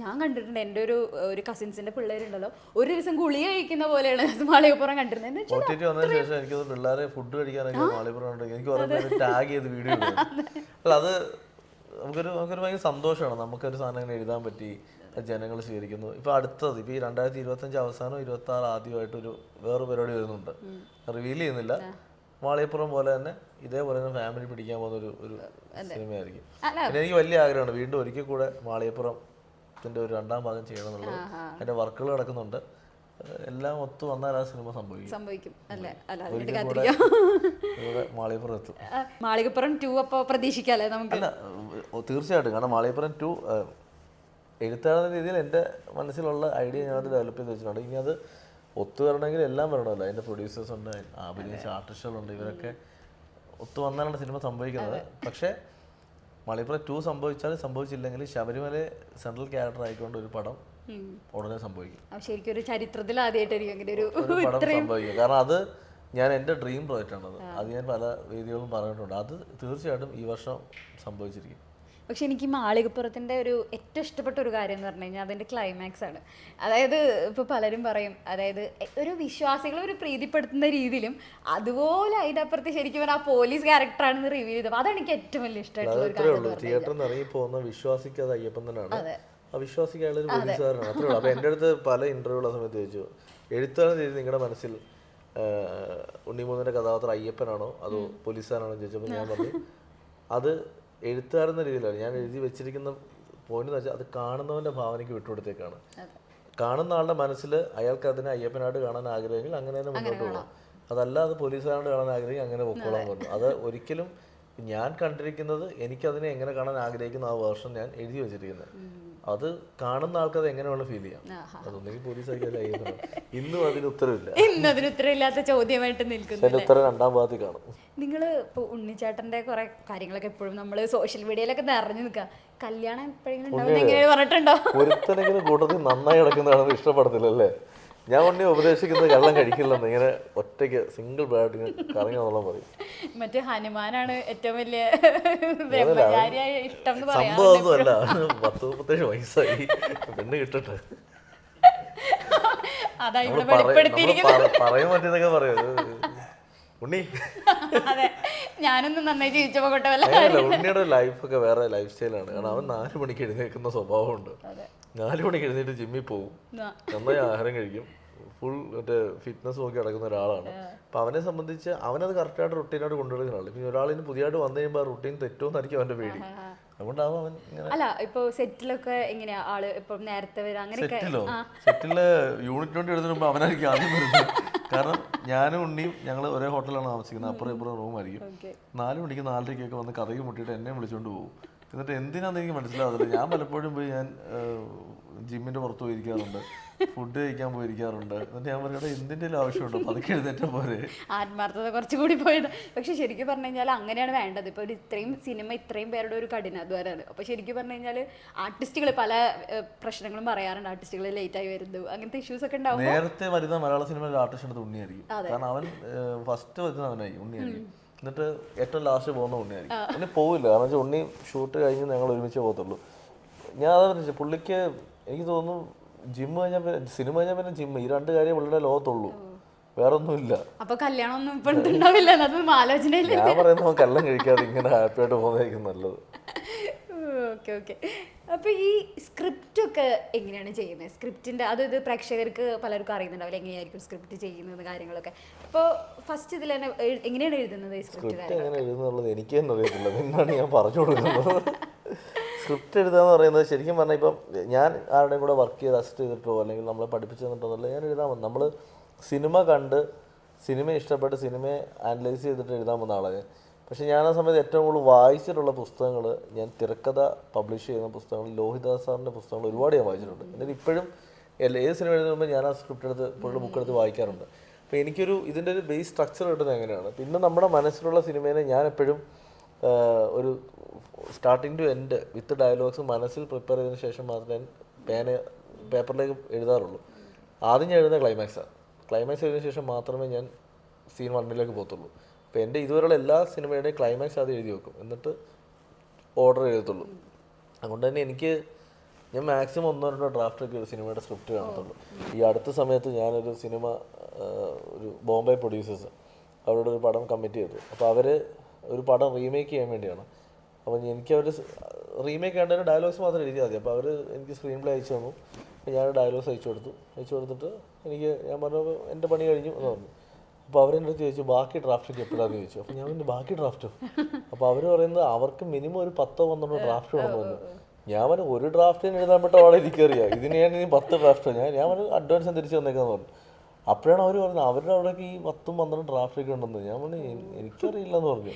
S2: ഞാൻ കണ്ടിട്ടുണ്ട്. എൻ്റെ ഒരു കസിൻസിന്റെ പിള്ളേരുണ്ടല്ലോ, ഒരു ദിവസം ഗുളിക കഴിക്കുന്ന പോലെയാണ് മാളികപ്പുറം കണ്ടിരുന്നത്.
S1: വന്നതിന് ശേഷം എനിക്ക് പിള്ളേരെ ഫുഡ് കഴിക്കാനൊക്കെ മാളികപ്പുറം എനിക്ക് പറയുന്നത് ടാഗ് ചെയ്ത് വീഡിയോ അല്ല അത് നമുക്കൊരു ഭയങ്കര സന്തോഷമാണ്. നമുക്കൊരു സാധനം ഇങ്ങനെ എഴുതാൻ പറ്റി, ജനങ്ങൾ സ്വീകരിക്കുന്നു. ഇപ്പൊ അടുത്തത് ഇപ്പൊ ഈ 2025 അവസാനം 26 ആദ്യമായിട്ടൊരു വേറെ പരിപാടി വരുന്നുണ്ട്, റിവീൽ ചെയ്യുന്നില്ല. മാളികപ്പുറം പോലെ തന്നെ ഇതേപോലെ തന്നെ ഫാമിലി പിടിക്കാൻ പോകുന്ന ഒരു സിനിമയായിരിക്കും. പിന്നെ എനിക്ക് വലിയ ആഗ്രഹമാണ് വീണ്ടും ഒരിക്കൽ കൂടെ മാളികപ്പുറത്തിന്റെ ഒരു 2ാം ഭാഗം ചെയ്യണം എന്നുള്ളത്. അതിന്റെ വർക്കുകൾ നടക്കുന്നുണ്ട്. എല്ലാം ഒത്തു വന്നാൽ ആ സിനിമ സംഭവിക്കും. മാളികപ്പുറം എത്തും.
S2: മാളികപ്പുറം 2 അപ്പൊ പ്രതീക്ഷിക്കാല്ലേ നമുക്ക്?
S1: അല്ല തീർച്ചയായിട്ടും, കാരണം മാളികപ്പുറം 2 എഴുത്താകുന്ന രീതിയിൽ എൻ്റെ മനസ്സിലുള്ള ഐഡിയ ഞാനത് ഡെവലപ്പ് ചെയ്ത് വെച്ചിട്ടുണ്ട്. ഇനി അത് ഒത്തു വരണമെങ്കിൽ എല്ലാം വരണമല്ലോ. അതിൻ്റെ പ്രൊഡ്യൂസേഴ്സ് ഉണ്ട്, അഭിനയിച്ച ആർട്ടിസ്റ്റുകളുണ്ട്, ഇവരൊക്കെ ഒത്തു വന്നാലാണ് സിനിമ സംഭവിക്കുന്നത്. പക്ഷേ മാളികപ്പുറം 2 സംഭവിച്ചില്ലെങ്കിൽ ശബരിമല സെൻട്രൽ ക്യാരക്ടർ ആയിക്കൊണ്ട് ഒരു പടം ഉടനെ സംഭവിക്കും.
S2: ശരിക്കും ഒരു ചരിത്രത്തിൽ ആദ്യമായിട്ടായിരിക്കും
S1: ഒരു പടം സംഭവിക്കും. കാരണം അത് ഞാൻ എൻ്റെ ഡ്രീം പ്രോജക്റ്റ് ആണത്. അത് ഞാൻ പല വേദികളും പറഞ്ഞിട്ടുണ്ട്. അത് തീർച്ചയായിട്ടും ഈ വർഷം സംഭവിച്ചിരിക്കും.
S2: പക്ഷെ എനിക്ക് മാളികപ്പുറത്തിൻ്റെ ഒരു ഏറ്റവും ഇഷ്ടപ്പെട്ട ഒരു കാര്യം എന്ന് പറഞ്ഞു കഴിഞ്ഞാൽ അതിൻ്റെ ക്ലൈമാക്സ് ആണ്. അതായത് ഇപ്പോൾ പലരും പറയും, അതായത് ഒരു വിശ്വാസികളെ ഒരു പ്രീതിപ്പെടുത്തുന്ന രീതിയിലും അതുപോലെ അതിനപ്പുറത്ത് ശരിക്കും പറഞ്ഞാൽ ആ പോലീസ് ക്യാരക്ടറാണെന്ന് റിവീൽ ചെയ്തത്. അതാണ് എനിക്ക് ഏറ്റവും വലിയ ഇഷ്ടമായിട്ടുള്ള ഒരു കാര്യം.
S1: തിയേറ്ററിൽ നിന്ന് ഇറങ്ങി പോകുന്ന വിശ്വാസിക്ക് അത് അയ്യപ്പൻ തന്നെയാണ്. അവിശ്വാസിക്കായുള്ള ഒരു പോലീസുകാരനാണ്, അത്രേ ഉള്ളൂ. അപ്പൊ എൻ്റെ അടുത്ത് പല ഇന്റർവ്യൂള്ള സമയത്ത് ചോദിച്ചു, എഴുത്താണെന്ന് രീതി നിങ്ങളുടെ മനസ്സിൽ ഉണ്ണിമൂന്നിന്റെ കഥാപാത്രം അയ്യപ്പനാണോ അതോ പോലീസുകാരാണോ ചോദിച്ചപ്പോൾ ഞാൻ പറഞ്ഞു അത് എഴുത്തുകാരെന്ന രീതിയിലാണ് ഞാൻ എഴുതി വെച്ചിരിക്കുന്ന പോയിന്റ് എന്ന് വെച്ചാൽ അത് കാണുന്നവന്റെ ഭാവനയ്ക്ക് വിട്ടുകൊടുത്തേക്കാണ്. കാണുന്ന ആളുടെ മനസ്സിൽ അയാൾക്ക് അതിനെ അയ്യപ്പനായിട്ട് കാണാൻ ആഗ്രഹമെങ്കിൽ അങ്ങനെ തന്നെ മുന്നോട്ട് പോകണം. അതല്ല അത് പോലീസുകാരായിട്ട് കാണാൻ ആഗ്രഹിക്കും അങ്ങനെ പൊക്കോളാൻ പറഞ്ഞു. അത് ഒരിക്കലും ഞാൻ കണ്ടിരിക്കുന്നത് എനിക്കതിനെ എങ്ങനെ കാണാൻ ആഗ്രഹിക്കുന്ന ആ വേർഷൻ ഞാൻ എഴുതി വെച്ചിരിക്കുന്നത്. അത് കാണുന്ന ആൾക്കത് എങ്ങനെയാണ് ഫീൽ ചെയ്യാം. അതൊന്നെങ്കിൽ പോലീസ് അയക്കാൻ ഇന്നും അതിന്
S2: ഉത്തരവില്ലാത്ത ചോദ്യമായിട്ട് നിൽക്കുന്നു.
S1: ഉത്തരം 2ാം ഭാഗത്തിൽ കാണും.
S2: നിങ്ങൾ ഇപ്പോൾ ഉണ്ണിച്ചേട്ടൻ്റെ കുറെ കാര്യങ്ങളൊക്കെ എപ്പോഴും നമ്മൾ സോഷ്യൽ മീഡിയയിലൊക്കെ നിറഞ്ഞു നിൽക്കുക. കല്യാണം എപ്പോഴെങ്കിലും പറഞ്ഞിട്ടുണ്ടോ?
S1: ഒരുത്തനെങ്കിലും കൂട്ടത്തിൽ നന്നായി കിടക്കുന്നതാണെന്ന് ഇഷ്ടപ്പെടത്തില്ലല്ലേ? ഞാൻ ഉണ്ണി ഉപദേശിക്കുന്നത് കള്ളം കഴിക്കില്ലെന്ന്, ഇങ്ങനെ ഒറ്റയ്ക്ക് സിംഗിൾ ബ്രാഡ് കറങ്ങി എന്നുള്ള പറയും.
S2: മറ്റേ ഹനുമാനാണ് ഏറ്റവും വലിയ ഇഷ്ടം.
S1: സംഭവമൊന്നുമല്ല, 10-37 വയസ്സായി പെണ്ണ് കിട്ടട്ടെ. പറയാൻ പറ്റിയതൊക്കെ പറയും. ഉണ്ണി
S2: അതെ, ഞാനൊന്നും നന്നായി ജീവിച്ചപ്പോ
S1: അങ്ങനെയല്ല, ഉണ്ണിയുടെ ലൈഫൊക്കെ വേറെ ലൈഫ് സ്റ്റൈലാണ്. കാരണം അവൻ 4 മണിക്ക് എഴുന്നേൽക്കുന്ന സ്വഭാവമുണ്ട്. 4 മണിക്ക് എഴുന്നേറ്റ് ജിമ്മിൽ പോകും, നന്നായി ആഹാരം കഴിക്കും, ഫുൾ മറ്റേ ഫിറ്റ്നസ് നോക്കി നടക്കുന്ന ഒരാളാണ്. അപ്പം അവനെ സംബന്ധിച്ച് അവനത് കറക്റ്റായിട്ട് റുട്ടീനായിട്ട് കൊണ്ടുവരുന്ന ആളാണ്. പിന്നെ ഒരാളിന് പുതിയതായിട്ട് വന്നു കഴിയുമ്പോൾ ആ റുട്ടീൻ തെറ്റുമെന്നായിരിക്കും അവൻ്റെ പേടി. അതുകൊണ്ടാവും അവൻ ഇങ്ങനെ.
S2: അല്ല, ഇപ്പൊ സെറ്റിലൊക്കെ എങ്ങനെയാ ആള് ഇപ്പൊ നേരത്തെ വരാം അങ്ങനെയൊക്കെ?
S1: സെറ്റില് യൂണിറ്റ് വണ്ടി എടുത്തിട്ട് അവനായിരിക്കും ആദ്യം വരുന്നത്. കാരണം ഞാനും ഉണ്ണിയും ഞങ്ങൾ ഒരേ ഹോട്ടലാണ് താമസിക്കുന്നത്, അപ്പുറം ഇപ്പുറം റൂമായിരിക്കും. 4 മണിക്ക് 4:30 വന്ന് കഥയ്ക്ക് മുട്ടിയിട്ട് എന്നെ വിളിച്ചുകൊണ്ട് പോകും. എന്നിട്ട് എന്തിനാന്ന് എനിക്ക് മനസ്സിലാവില്ല. ഞാൻ പലപ്പോഴും പോയി ഞാൻ ജിമ്മിന്റെ പുറത്ത് പോയിരിക്കാറുണ്ട്, ഫുഡ് കഴിക്കാൻ പോയിരിക്കാറുണ്ട്. എന്നിട്ട് ഞാൻ പറയുന്നത് എന്തിൻ്റെ ആവശ്യമുണ്ടോ, അതൊക്കെ എഴുന്നേറ്റ പോലെ.
S2: ആത്മാർത്ഥത കുറച്ചുകൂടി പോയത്. പക്ഷെ ശരിക്കും പറഞ്ഞു കഴിഞ്ഞാൽ അങ്ങനെയാണ് വേണ്ടത്. ഇപ്പോൾ ഒരു ഇത്രയും സിനിമ ഇത്രയും പേരുടെ ഒരു കഠിനാധ്വാനമാണ്. അപ്പോൾ ശരിക്കും പറഞ്ഞു കഴിഞ്ഞാൽ ആർട്ടിസ്റ്റുകൾ പല പ്രശ്നങ്ങളും പറയാറുണ്ട്, ആർട്ടിസ്റ്റുകൾ ലേറ്റായി വരുന്നു, അങ്ങനത്തെ ഇഷ്യൂസ് ഒക്കെ ഉണ്ടാവും.
S1: നേരത്തെ വരുന്ന മലയാള സിനിമയിൽ ആർട്ടിസ്റ്റ് എടുത്ത് ഉണ്ണിയായിരിക്കും. കാരണം അവൻ ഫസ്റ്റ് വരുന്ന അവനായിരിക്കും, ഉണ്ണിയായിരിക്കും. എന്നിട്ട് ഏറ്റവും ലാസ്റ്റ് പോകുന്ന ഉണ്ണിയായിരിക്കും. ഉണ്ണി പോവില്ല, കാരണം വെച്ചാൽ ഉണ്ണി ഷൂട്ട് കഴിഞ്ഞ് ഞങ്ങൾ ഒരുമിച്ച് പോകത്തുള്ളൂ. ഞാൻ അതാ പറഞ്ഞത്, പുള്ളിക്ക് എനിക്ക് തോന്നുന്നു ജിമ്മ് കഴിഞ്ഞാൽ പിന്നെ സിനിമ കഴിഞ്ഞാൽ പിന്നെ ജിമ്മ്, ഈ 2 കാര്യം പുള്ളിയുടെ ലോകത്തുള്ളൂ, വേറെ ഒന്നുമില്ല.
S2: അപ്പൊ കല്യാണം ഒന്നും ഇപ്പൊ ഉണ്ടാവില്ല, അതൊന്നും ആലോചനയില്ല.
S1: ഞാൻ പറയുന്നത് കല്യാണം കഴിക്കാതെ ഇങ്ങനെ ഹാപ്പി ആയിട്ട് പോകുന്നതായിരിക്കും നല്ലത്.
S2: Okay okay. അപ്പൊ ഈ സ്ക്രിപ്റ്റ് ഒക്കെ എങ്ങനെയാണ് ചെയ്യുന്നത്? സ്ക്രിപ്റ്റിന്റെ അതായത് പ്രേക്ഷകർക്ക് പലർക്കും അറിയുന്നുണ്ടാവില്ല എങ്ങനെയായിരിക്കും സ്ക്രിപ്റ്റ് ചെയ്യുന്നത് കാര്യങ്ങളൊക്കെ. അപ്പോൾ ഫസ്റ്റ് ഇതിൽ തന്നെ എങ്ങനെയാണ് എഴുതുന്നത്?
S1: സ്ക്രിപ്റ്റ് എങ്ങനെ എഴുതുന്നുള്ളത് എനിക്ക് തന്നെ അറിയത്തില്ല, പിന്നാണ് ഞാൻ പറഞ്ഞു കൊടുക്കുന്നത്. സ്ക്രിപ്റ്റ് എഴുതുക എന്ന് പറയുന്നത് ശരിക്കും പറഞ്ഞാൽ ഇപ്പം ഞാൻ ആരുടെയും കൂടെ വർക്ക് ചെയ്ത് അസിസ്റ്റ് ചെയ്തിട്ടോ അല്ലെങ്കിൽ നമ്മളെ പഠിപ്പിച്ചു തന്നിട്ടോ എന്നല്ല ഞാൻ എഴുതാൻ വന്നത്. നമ്മൾ സിനിമ കണ്ട് സിനിമ ഇഷ്ടപ്പെട്ട് സിനിമയെ അനലൈസ് ചെയ്തിട്ട് എഴുതാൻ വന്ന ആളാണ്. പക്ഷേ ഞാൻ ആ സമയത്ത് ഏറ്റവും കൂടുതൽ വായിച്ചിട്ടുള്ള പുസ്തകങ്ങൾ, ഞാൻ തിരക്കഥ പബ്ലിഷ് ചെയ്യുന്ന പുസ്തകങ്ങൾ, ലോഹിതദാസ് സാറിൻ്റെ പുസ്തകങ്ങൾ ഒരുപാട് ഞാൻ വായിച്ചിട്ടുണ്ട്. എന്നിട്ട് ഇപ്പോഴും ഏത് സിനിമ എഴുതുമ്പോൾ ഞാൻ ആ സ്ക്രിപ്റ്റ് എടുത്ത് പുള്ളിയുടെ ബുക്ക് എടുത്ത് വായിക്കാറുണ്ട്. അപ്പോൾ എനിക്കൊരു ഇതിൻ്റെ ഒരു ബേസ് സ്ട്രക്ചർ കിട്ടുന്നത് എങ്ങനെയാണ്. പിന്നെ നമ്മുടെ മനസ്സിലുള്ള സിനിമേനെ ഞാൻ എപ്പോഴും ഒരു starting to end with dialogues മനസ്സിൽ പ്രിപ്പയർ ചെയ്തതിന് ശേഷം മാത്രമേ പേപ്പറിലേക്ക് എഴുതാറുള്ളൂ. ആദ്യം ഞാൻ എഴുതുന്ന ക്ലൈമാക്സാണ്. ക്ലൈമാക്സ് എഴുതിയതിനു ശേഷം മാത്രമേ ഞാൻ സീൻ 1 പോകത്തുള്ളൂ. അപ്പോൾ എൻ്റെ ഇതുവരെയുള്ള എല്ലാ സിനിമയുടെയും ക്ലൈമാക്സ് ആദ്യം എഴുതി വെക്കും, എന്നിട്ട് ഓർഡർ എഴുതത്തുള്ളൂ. അതുകൊണ്ട് തന്നെ ഞാൻ മാക്സിമം 1-2 ഡ്രാഫ്റ്റൊക്കെ ഒരു സിനിമയുടെ സ്ക്രിപ്റ്റ് കാണത്തുള്ളൂ. ഈ അടുത്ത സമയത്ത് ഞാനൊരു സിനിമ ഒരു ബോംബെ പ്രൊഡ്യൂസേഴ്സ് അവരോട് ഒരു പടം കമ്മിറ്റ് ചെയ്തു. അപ്പോൾ അവർ ഒരു പടം റീമേക്ക് ചെയ്യാൻ വേണ്ടിയാണ്. അപ്പോൾ എനിക്ക് അവർ റീമേക്ക് ചെയ്യേണ്ട ഒരു ഡയലോഗ്സ് മാത്രം എഴുതിയാൽ മതി. അപ്പോൾ അവർ എനിക്ക് സ്ക്രീൻ പ്ലേ അയച്ചു തന്നു. അപ്പോൾ ഞാൻ ഡയലോഗ്സ് അയച്ചു കൊടുത്തിട്ട് ഞാൻ പറഞ്ഞു എൻ്റെ പണി കഴിഞ്ഞു എന്ന് പറഞ്ഞു. അപ്പോൾ അവരെൻ്റെ അടുത്ത് ചോദിച്ചു ബാക്കി ഡ്രാഫ്റ്റ് എപ്പോഴാന്ന് ചോദിച്ചു. അപ്പോൾ ഞാൻ പറഞ്ഞു ബാക്കി ഡ്രാഫ്റ്റോ? അപ്പോൾ അവർ പറയുന്നത് അവർക്ക് മിനിമം ഒരു 10-12 ഡ്രാഫ്റ്റ് വേണമെന്ന്. ഞാൻ പറഞ്ഞു ഒരു ഡ്രാഫ്റ്റിന് എഴുതാൻ പറ്റ ആളെ എനിക്കറിയാം, ഇതിന് ഞാൻ ഇനി 10 ഡ്രാഫ്റ്റ് ഞാൻ പറഞ്ഞു അഡ്വാൻസ് തിരിച്ച് വന്നേക്കാന്ന് പറഞ്ഞു. അപ്പോഴാണ് അവർ പറഞ്ഞത് അവരുടെ അവിടേക്ക് ഈ 10-12 ഡ്രാഫ്റ്റൊക്കെ ഉണ്ടെന്ന്. ഞാൻ പറഞ്ഞു എനിക്കറിയില്ല എന്ന് പറഞ്ഞു.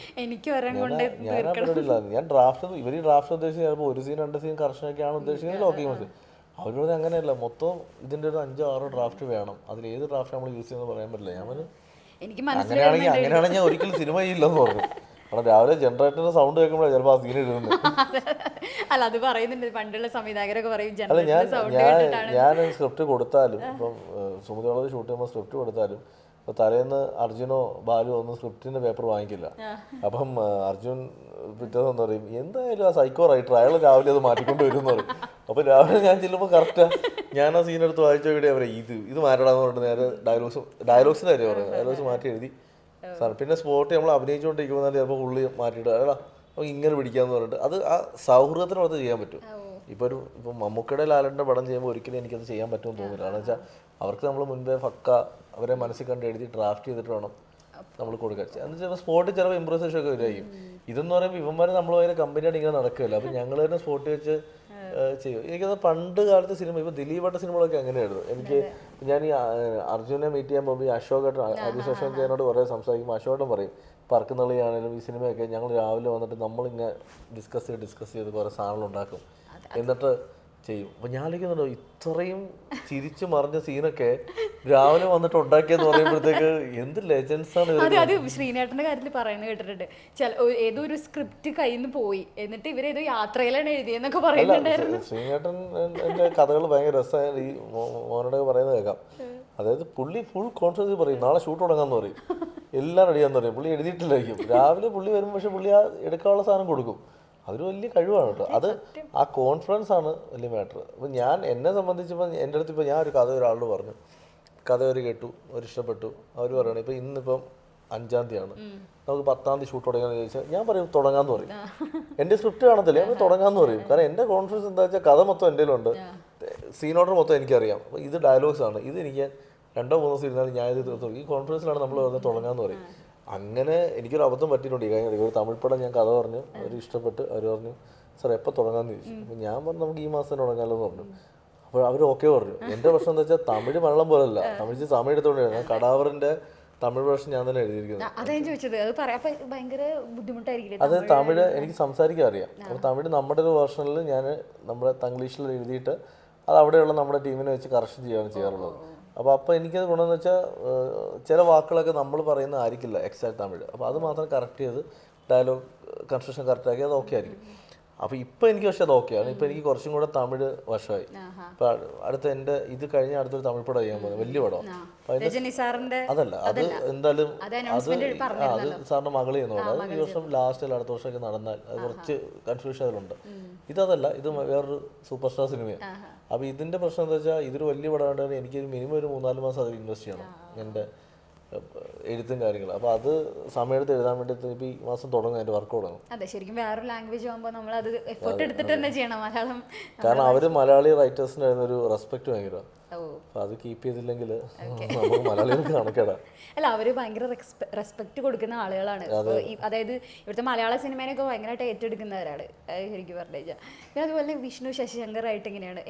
S1: ഞാൻ അവരോടില്ല, ഞാൻ ഡ്രാഫ്റ്റ് ഇവർ ഈ ഡ്രാഫ്റ്റ് ഉദ്ദേശിച്ച് ചിലപ്പോൾ 1 സീൻ 2 സീൻ കർഷനൊക്കെയാണ് ഉദ്ദേശിക്കുന്നത്. ലോക്കിങ് മനസ്സിൽ അവരോട് അങ്ങനെയല്ല, മൊത്തം ഇതിൻ്റെ ഒരു 5-6 ഡ്രാഫ്റ്റ് വേണം, അതിൽ ഏത് ഡ്രാഫ്റ്റ് നമ്മൾ യൂസ് ചെയ്യുന്നത് പറയാൻ പറ്റില്ല. ഞാൻ പറഞ്ഞു അങ്ങനെയാണെങ്കിൽ ഞാൻ ഒരിക്കലും സിനിമ ചെയ്യില്ലെന്ന് പറഞ്ഞു. കാരണം രാവിലെ ജനറേറ്ററിന്റെ സൗണ്ട് കേൾക്കുമ്പോഴാണ് ചിലപ്പോൾ ആ സീൻ ഇടുന്നത്.
S2: അല്ല അത് പറയുന്നുണ്ട് പണ്ടുള്ള സംവിധായകരൊക്കെ പറയും.
S1: അല്ല ഞാൻ സ്ക്രിപ്റ്റ് കൊടുത്താലും ഇപ്പം സുമതി വളരെ ഷൂട്ട് ചെയ്യുമ്പോൾ സ്ക്രിപ്റ്റ് കൊടുത്താലും ഇപ്പോൾ തലേന്ന് അർജുനോ ബാലുവോ ഒന്നും സ്ക്രിപ്റ്റിന്റെ പേപ്പർ വാങ്ങിക്കില്ല. അപ്പം അർജുൻ പിറ്റേന്ന് എന്ന് പറയും എന്തായാലും ആ സൈക്കോ റൈറ്റർ അയാൾ രാവിലെ അത് മാറ്റിക്കൊണ്ട് വരും എന്ന് പറയും. അപ്പോൾ രാവിലെ ഞാൻ ചെല്ലുമ്പോൾ കറക്റ്റാ ഞാൻ ആ സീൻ എടുത്ത് വായിച്ച ഇവിടെ പറയും ഇത് മാറ്റടാന്ന് പറഞ്ഞിട്ട് നേരെ ഡയലോഗ്സിൻ്റെ കാര്യം പറയും. ഡയലോഗ്സ് മാറ്റി എഴുതി സാർ പിന്നെ സ്പോട്ട് നമ്മൾ അഭിനയിച്ചുകൊണ്ടിരിക്കുമ്പോൾ ചിലപ്പോൾ ഉള്ളി മാറ്റിയിട്ട് അതാ അപ്പോൾ ഇങ്ങനെ പിടിക്കാന്ന് പറഞ്ഞിട്ട് അത് ആ സൗഹൃദത്തിനകത്ത് ചെയ്യാൻ പറ്റും. ഇപ്പോൾ മമ്മൂക്കയുടെ ലാലൻ്റെ പടം ചെയ്യുമ്പോൾ ഒരിക്കലും എനിക്കത് ചെയ്യാൻ പറ്റുമെന്ന് തോന്നില്ല. കാരണം വെച്ചാൽ അവർക്ക് നമ്മൾ മുൻപേ അവരെ മനസ്സിൽ കണ്ട് എഴുതി ഡ്രാഫ്റ്റ് ചെയ്തിട്ട് വേണം നമ്മൾ കൊടുക്കാൻ. എന്ന് വെച്ചാൽ സ്പോട്ടിൽ ചിലപ്പോൾ ഇമ്പ്രൂവൈസേഷൻ ഒക്കെ വരുമായിരിക്കും. ഇതെന്ന് പറയുമ്പോൾ ഇവന്മാരെ നമ്മൾ ഭയങ്കര കമ്പനിയായിട്ട് ഇങ്ങനെ നടക്കില്ല. അപ്പം ഞങ്ങൾ തന്നെ സ്പോട്ടിൽ വെച്ച് ചെയ്യും. എനിക്കത് പണ്ട് കാലത്തെ സിനിമ ഇപ്പോൾ ദിലീപേട്ട സിനിമകളൊക്കെ അങ്ങനെയായിരുന്നു. ഞാൻ ഈ അർജുനെ മീറ്റ് ചെയ്യാൻ പോകുമ്പോൾ ഈ അശോകേട്ടൻ ഹരീഷ് അശോക് ചേട്ടനോട് കുറേ സംസാരിക്കുമ്പോൾ അശോകേട്ടൻ പറയും പറക്കുന്നളിയാണെങ്കിലും ഈ സിനിമയൊക്കെ ഞങ്ങൾ രാവിലെ വന്നിട്ട് നമ്മളിങ്ങനെ ഡിസ്കസ് ചെയ്ത് കുറേ സാധനങ്ങൾ ഉണ്ടാക്കും, എന്നിട്ട് ചെയ്യും. അപ്പോൾ ഞാൻ ആലോചിക്കുന്നുണ്ടോ ഇത്രയും ചിരിച്ചു മറിഞ്ഞ സീനൊക്കെ രാവിലെ വന്നിട്ട് ഉണ്ടാക്കിയെന്ന് പറയുമ്പോഴത്തേക്ക് എന്ത് ലെജൻസ് ആണ്.
S2: അത് ശ്രീനേട്ടന്റെ കാര്യത്തിൽ പറയുന്നത് കേട്ടിട്ടുണ്ട്. ഏതോ ഒരു സ്ക്രിപ്റ്റ് കയ്യിൽ നിന്ന് പോയി എന്നിട്ട് ഇവരേതോ യാത്രയിലാണ് എഴുതിയെന്നൊക്കെ പറയുന്നുണ്ടായിരുന്നു.
S1: ശ്രീനേട്ടൻ എൻ്റെ കഥകൾ ഭയങ്കര രസമായ ഈ മോനോടൊക്കെ പറയുന്നത് കേൾക്കാം. അതായത് പുള്ളി ഫുൾ കോൺഫിഡൻസ് പറയും നാളെ ഷൂട്ട് തുടങ്ങാന്ന് പറയും, എല്ലാം റെഡിയാന്ന് പറയും. പുള്ളി എഴുതിയിട്ടില്ലായിരിക്കും, രാവിലെ പുള്ളി വരുമ്പോൾ പക്ഷെ പുള്ളി ആ എടുക്കാനുള്ള സാധനം കൊടുക്കും. അതൊരു വലിയ കഴിവാണ് കേട്ടോ. അത് ആ കോൺഫിഡൻസ് ആണ് വലിയ മാറ്റർ. അപ്പം എന്നെ സംബന്ധിച്ചപ്പോൾ എൻ്റെ അടുത്ത് ഇപ്പോൾ ഞാൻ ഒരു കഥ ഒരാളോട് പറഞ്ഞു, കഥ അവർ കേട്ടു, അവർ ഇഷ്ടപ്പെട്ടു, അവർ പറയണം ഇപ്പോൾ ഇന്നിപ്പം 5-ാം തീയതിയാണ്, നമുക്ക് 10-ാം തീയതി ഷൂട്ട് തുടങ്ങാന്ന് ചോദിച്ചാൽ ഞാൻ പറയും തുടങ്ങാന്ന് പറയും. എൻ്റെ സ്ക്രിപ്റ്റ് കാണത്തില്ല, ഞാൻ തുടങ്ങാന്ന് പറയും. കാരണം എൻ്റെ കോൺഫിഡൻസ് എന്താ വെച്ചാൽ കഥ മൊത്തം എൻ്റെ ഉണ്ട്, സീൻ ഓർഡർ മൊത്തം എനിക്കറിയാം. അപ്പോൾ ഇത് ഡയലോഗ്സ് ആണ്, ഇത് എനിക്ക് 2-3 ദിവസം ഇരുന്നാലും ഞാൻ ഇത് തീർത്തു. ഈ കോൺഫിഡൻസിലാണ് നമ്മൾ തുടങ്ങാന്ന് പറയും. അങ്ങനെ എനിക്കൊരു അബദ്ധം പറ്റിയിട്ടുണ്ട്. ഈ കഴിഞ്ഞ ഒരു തമിഴ് പടം ഞാൻ കഥ പറഞ്ഞു, അവർ ഇഷ്ടപ്പെട്ട് അവർ പറഞ്ഞു സാർ എപ്പോൾ തുടങ്ങാമെന്ന് ചോദിച്ചു. അപ്പോൾ ഞാൻ പറഞ്ഞു നമുക്ക് ഈ മാസം തന്നെ തുടങ്ങാമല്ലോ എന്ന് പറഞ്ഞു. അപ്പോൾ അവർ ഓക്കെ പറഞ്ഞു. എൻ്റെ പ്രശ്നം എന്താ വെച്ചാൽ തമിഴ് മലയാളം പോലല്ല, തമിഴ് എടുത്തോണ്ടാണ് ഞാൻ കടാവറിൻ്റെ തമിഴ് വേർഷൻ ഞാൻ തന്നെ എഴുതിയിരിക്കുന്നത്. അത് തമിഴ് എനിക്ക് സംസാരിക്കാൻ അറിയാം. അപ്പോൾ തമിഴ് നമ്മുടെ ഒരു വേർഷനിൽ ഞാൻ നമ്മുടെ തംഗ്ലീഷിൽ എഴുതിയിട്ട് അത് അവിടെയുള്ള നമ്മുടെ ടീമിനെ വെച്ച് കറക്ഷൻ ചെയ്യുകയാണ് ചെയ്യാറുള്ളത്. അപ്പോൾ എനിക്കത് ഗുണമെന്ന് വെച്ചാൽ ചില വാക്കുകളൊക്കെ നമ്മൾ പറയുന്ന ആയിരിക്കില്ല എക്സാക്ട് തമിഴ്. അപ്പോൾ അത് മാത്രം കറക്റ്റ് ചെയ്ത് ഡയലോഗ് കൺസ്ട്രക്ഷൻ കറക്റ്റാക്കി അത് ഓക്കെ ആയിരിക്കും. അപ്പോൾ ഇപ്പോൾ എനിക്ക് പക്ഷേ അത് ഓക്കെയാണ്. ഇപ്പോൾ എനിക്ക് കുറച്ചും കൂടെ തമിഴ് വശമായി. ഇപ്പോൾ അടുത്ത എൻ്റെ ഇത് കഴിഞ്ഞ അടുത്തൊരു തമിഴ് പടം ചെയ്യാൻ പോകുന്നത്, വലിയ പടം. അതല്ല, അത് എന്തായാലും അത് സാറിൻ്റെ മകൾ ചെയ്യുന്ന പടം. അത് ഈ വർഷം ലാസ്റ്റ് അടുത്ത വർഷമൊക്കെ നടന്നാൽ അത് കുറച്ച് കൺഫ്യൂഷൻ അതിലുണ്ട്. ഇതല്ല, ഇത് വേറൊരു സൂപ്പർ സ്റ്റാർ സിനിമയാണ്. അപ്പോൾ ഇതിൻ്റെ പ്രശ്നം എന്താ വെച്ചാൽ ഇതൊരു വലിയ പടമായിട്ടാണ് എനിക്ക് മിനിമം ഒരു 3-4 മാസം അതിൽ ഇൻവെസ്റ്റ് ചെയ്യണം എൻ്റെ എഴുത്തും കാര്യങ്ങളും. അപ്പോൾ അത് സമയത്ത് എഴുതാൻ വേണ്ടി ഇപ്പോൾ ഈ മാസം തുടങ്ങും, അതിൻ്റെ വർക്ക് തുടങ്ങും.
S2: അതെ, ശരിക്കും വേറൊരു ലാംഗ്വേജ് ആകുമ്പോൾ നമ്മൾ അത് എഫോർട്ട് എടുത്തിട്ട് തന്നെ ചെയ്യണം. മലയാളം
S1: കാരണം അവർ മലയാളി റൈറ്റേഴ്സിന് ഒരു റെസ്പെക്ട് ഭയങ്കര, അപ്പോൾ അത് കീപ്പ് ചെയ്തില്ലെങ്കിൽ നമുക്ക് മലയാളികൾക്ക് കണക്കേടാ.
S2: അല്ല, അവർ ഭയങ്കര റെസ്പെക്ട് കൊടുക്കുന്ന ആളുകളാണ്. അതായത് ഇവിടുത്തെ മലയാള സിനിമേനൊക്കെ ഭയങ്കരമായിട്ട് ഏറ്റെടുക്കുന്നവരാണ് ശരിക്കും പറഞ്ഞു കഴിഞ്ഞാൽ. പിന്നെ അതുപോലെ വിഷ്ണു ശശിശങ്കർ ആയിട്ട് എങ്ങനെയാണ്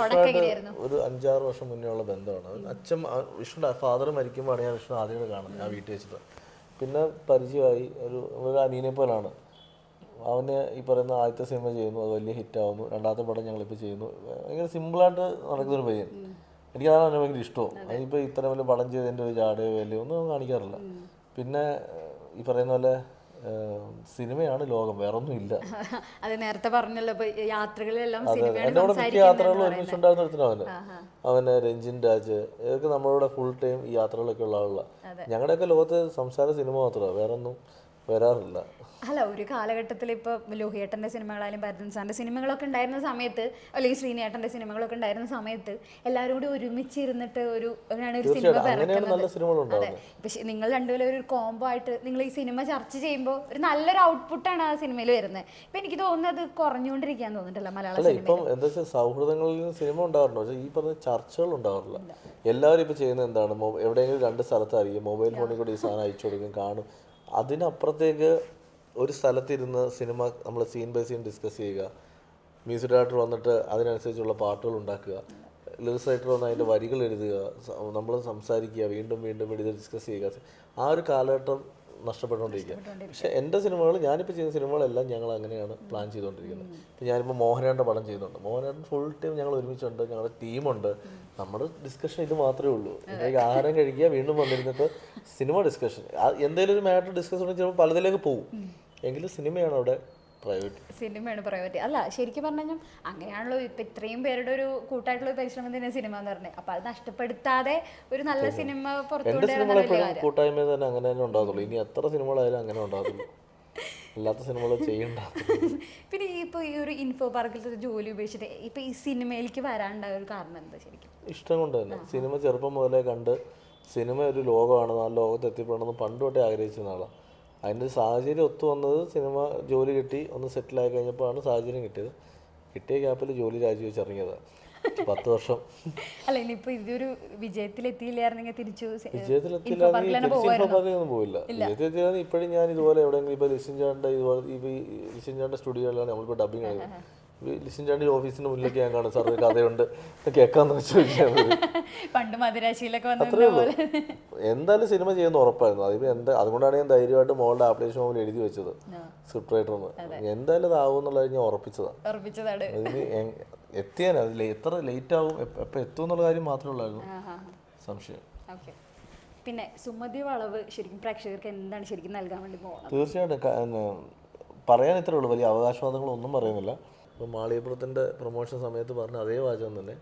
S2: തുടക്കം എങ്ങനെയായിരുന്നു?
S1: ഒരു 5-6 വർഷം മുന്നേ ഉള്ള ബന്ധമാണ്. അച്ഛൻ വിഷ്ണുൻ്റെ ഫാദർ മരിക്കുമ്പോഴാണ് ഞാൻ വിഷ്ണു ആദ്യമായിട്ട് കാണുന്നത്, ഞാൻ വീട്ടിൽ വെച്ചിട്ട്. പിന്നെ പരിചയമായി, ഒരു അനിയനെ പോലാണ്. അവന് ഈ പറയുന്ന ആദ്യത്തെ സിനിമ ചെയ്യുന്നു, അത് വലിയ ഹിറ്റാവുന്നു. 2ാമത്തെ പടം ഞങ്ങളിപ്പോൾ ചെയ്യുന്നു. ഭയങ്കര സിമ്പിളായിട്ട് നടക്കുന്നൊരു പയ്യൻ. എനിക്കതാണ് അവനെ ഭയങ്കര ഇഷ്ടവും. അതിപ്പോൾ ഇത്ര വലിയ പടം ചെയ്തതിൻ്റെ ഒരു ചാടയോ വലിയ ഒന്നും കാണിക്കാറില്ല. പിന്നെ ഈ പറയുന്ന പോലെ സിനിമയാണ് ലോകം, വേറെ ഒന്നും ഇല്ല.
S2: അത് നേരത്തെ പറഞ്ഞല്ലോ, യാത്രകളിലെല്ലാം
S1: എൻ്റെ കൂടെ മിക്ക യാത്രകളിൽ ഒരുമിച്ചുണ്ടാകുന്ന ഒരുത്തിനാണ് അവന്, രഞ്ജിൻ രാജ്. ഇതൊക്കെ നമ്മളോട് ഫുൾ ടൈം ഈ യാത്രകളൊക്കെ ഉള്ള ആളുകളാണ്. ഞങ്ങളുടെയൊക്കെ ലോകത്ത് സംസാര സിനിമ മാത്രമാണ്, വേറെ ഒന്നും വരാറില്ല.
S2: അല്ല, ഒരു കാലഘട്ടത്തിൽ ഇപ്പോൾ ലോഹിയേട്ടൻ്റെ സിനിമകളായാലും ഭരതൻ സാറിൻ്റെ സിനിമകളൊക്കെ ഉണ്ടായിരുന്ന സമയത്ത്, അല്ലെങ്കിൽ ശ്രീനേട്ടൻ്റെ സിനിമകളൊക്കെ ഉണ്ടായിരുന്ന സമയത്ത് എല്ലാവരും കൂടി ഒരുമിച്ചിരുന്നിട്ട് ഒരു സിനിമ പിറക്കുന്നത്. അതെ, പക്ഷെ നിങ്ങൾ രണ്ടുപേരും ഒരു കോംബോ ആയിട്ട് നിങ്ങൾ ഈ സിനിമ ചർച്ച ചെയ്യുമ്പോൾ ഒരു നല്ലൊരു ഔട്ട്പുട്ടാണ് ആ സിനിമയിൽ വരുന്നത്. ഇപ്പം എനിക്ക് തോന്നുന്നത് അത് കുറഞ്ഞുകൊണ്ടിരിക്കാൻ തോന്നിയിട്ടില്ല മലയാള സിനിമ.
S1: ഇപ്പം എന്താ വെച്ചാൽ സൗഹൃദങ്ങളിൽ സിനിമ ഉണ്ടാവാറുണ്ടോ, പക്ഷേ ഈ പറഞ്ഞ ചർച്ചകൾ ഉണ്ടാവാറില്ല. എല്ലാവരും ഇപ്പോൾ ചെയ്യുന്നത് എന്താണ്, എവിടെയെങ്കിലും 2 സ്ഥലത്തായിരിക്കും, മൊബൈൽ ഫോണിൽ കൂടി ഈ സാധനം അയച്ചു കൊടുക്കും, കാണും. അതിനപ്പുറത്തേക്ക് ഒരു സ്ഥലത്തിരുന്ന് സിനിമ നമ്മൾ സീൻ ബൈ സീൻ ഡിസ്കസ് ചെയ്യുക, മ്യൂസിക് ഡയറക്ടർ വന്നിട്ട് അതിനനുസരിച്ചുള്ള പാട്ടുകൾ ഉണ്ടാക്കുക, ലിറിക്സ് റൈറ്റർ വന്ന് അതിൻ്റെ വരികൾ എഴുതുക, നമ്മൾ സംസാരിക്കുക, വീണ്ടും വീണ്ടും ഇത് ഡിസ്കസ് ചെയ്യുക. ആ ഒരു കാലഘട്ടം നഷ്ടപ്പെട്ടുകൊണ്ടിരിക്കുക. പക്ഷേ എൻ്റെ സിനിമകൾ, ഞാനിപ്പോൾ ചെയ്യുന്ന സിനിമകളെല്ലാം ഞങ്ങൾ അങ്ങനെയാണ് പ്ലാൻ ചെയ്തുകൊണ്ടിരിക്കുന്നത്. ഇപ്പോൾ ഞാനിപ്പോൾ മോഹനേട്ടൻ്റെ പടം ചെയ്യുന്നുണ്ട്. മോഹനേട്ടൻ ഫുൾ ടൈം ഞങ്ങൾ ഒരുമിച്ചുണ്ട്, ഞങ്ങളുടെ ടീമുണ്ട്. നമ്മുടെ ഡിസ്കഷൻ ഇത് മാത്രമേ ഉള്ളൂ. എനിക്ക് ആഹാരം കഴിക്കുക, വീണ്ടും വന്നിരുന്നിട്ട് സിനിമ ഡിസ്കഷൻ. എന്തെങ്കിലും ഒരു മാറ്റർ ഡിസ്കസ് ഉണ്ടെങ്കിൽ ചിലപ്പോൾ പലതിലേക്ക് പോകും, എങ്കിലും സിനിമയാണ് അവിടെ
S2: സിനിമയാണ് പ്രൈവറ്റ്. അല്ല, ശരിക്കും പറഞ്ഞു കഴിഞ്ഞാൽ അങ്ങനെയാണല്ലോ ഇപ്പം ഇത്രയും പേരുടെ ഒരു കൂട്ടായിട്ടുള്ള പരിശ്രമം തന്നെ സിനിമ എന്ന് പറഞ്ഞത്. അപ്പം അത് നഷ്ടപ്പെടുത്താതെ ഒരു നല്ല സിനിമ
S1: കൂട്ടായ്മ തന്നെ അങ്ങനെ തന്നെ ഉണ്ടാകത്തുള്ളൂ. ഇനി എത്ര സിനിമകളായാലും അങ്ങനെ ഉണ്ടാകത്തുള്ളൂ, അല്ലാത്ത സിനിമകൾ ചെയ്യണ്ട.
S2: പിന്നെ ഇപ്പോൾ ഈ ഒരു ഇൻഫോ പാർക്കിലത്തെ ജോലി ഉപേക്ഷിച്ചിട്ട് ഇപ്പം ഈ സിനിമയിലേക്ക് വരാനുണ്ടായ ഒരു കാരണം എന്താ? ശരിക്കും
S1: ഇഷ്ടം കൊണ്ട് തന്നെ. സിനിമ ചെറുപ്പം മുതലേ കണ്ട് സിനിമ ഒരു ലോകമാണ്, ആ ലോകത്ത് എത്തിപ്പെടണമെന്ന് പണ്ട് തൊട്ടേ ആഗ്രഹിച്ചിരുന്ന ആളാണ്. അതിൻ്റെ സാഹചര്യം ഒത്തു വന്നത് സിനിമ ജോലി കിട്ടി ഒന്ന് സെറ്റിലായി കഴിഞ്ഞപ്പോഴാണ് സാഹചര്യം കിട്ടിയത്. കിട്ടിയ ഗ്യാപ്പിൽ ജോലി രാജിവെച്ചിറങ്ങിയതാണ് 10 വർഷം.
S2: അല്ല, ഇനിയിപ്പോൾ ഇതൊരു വിജയത്തിലെത്തിയില്ലായിരുന്നെങ്കിൽ
S1: ഇൻഫോപാർക്കിലൊന്നും പോയില്ല. വിജയത്തിലെത്തിയാൽ ഇപ്പോഴും ഞാൻ ഇതുപോലെ എവിടെയെങ്കിലും ഇപ്പോൾ ലിസിൻ ചാണ്ട സ്റ്റുഡിയോയിലാണ് നമ്മളിപ്പോൾ ഡബിങ് കഴിയുന്നത്. ലിസിൻ ചാണ്ടി ഓഫീസിന് മുന്നിലേക്ക് ഞാൻ കാണും, സാർ ഒരു കഥയുണ്ട് കേൾക്കാന്ന് വെച്ച് അത്രേ ഉള്ളൂ. എന്തായാലും സിനിമ ചെയ്യുന്ന ഉറപ്പായിരുന്നു. അതിപ്പോൾ അതുകൊണ്ടാണ് ഞാൻ ധൈര്യമായിട്ട് മോളുടെ ആപ്ലിക്കേഷൻ ഫോമിൽ എഴുതി വെച്ചത് സ്ക്രിപ്റ്റ് റൈറ്റർന്ന്. എന്തായാലും ഇതാവും എന്നുള്ളത് ഞാൻ ഉറപ്പിച്ചതാണ്. അതിന് എത്തിയാൽ അതിൽ എത്ര ലേറ്റ് ആവും, എപ്പോൾ എത്തും എന്നുള്ള കാര്യം മാത്രമേ ഉള്ളായിരുന്നു സംശയം.
S2: പിന്നെ സുമതി വളവ് ശരിക്കും പ്രേക്ഷകർക്ക് എന്താണ് ശരിക്കും നൽകാൻ വേണ്ടി പോകുന്നത്?
S1: തീർച്ചയായിട്ടും പറയാൻ ഇത്രേ ഉള്ളൂ, വലിയ അവകാശവാദങ്ങളൊന്നും പറയുന്നില്ല. ഇപ്പോൾ മാളികപ്പുറത്തിൻ്റെ പ്രൊമോഷൻ സമയത്ത് പറഞ്ഞ അതേ വാചകം തന്നെ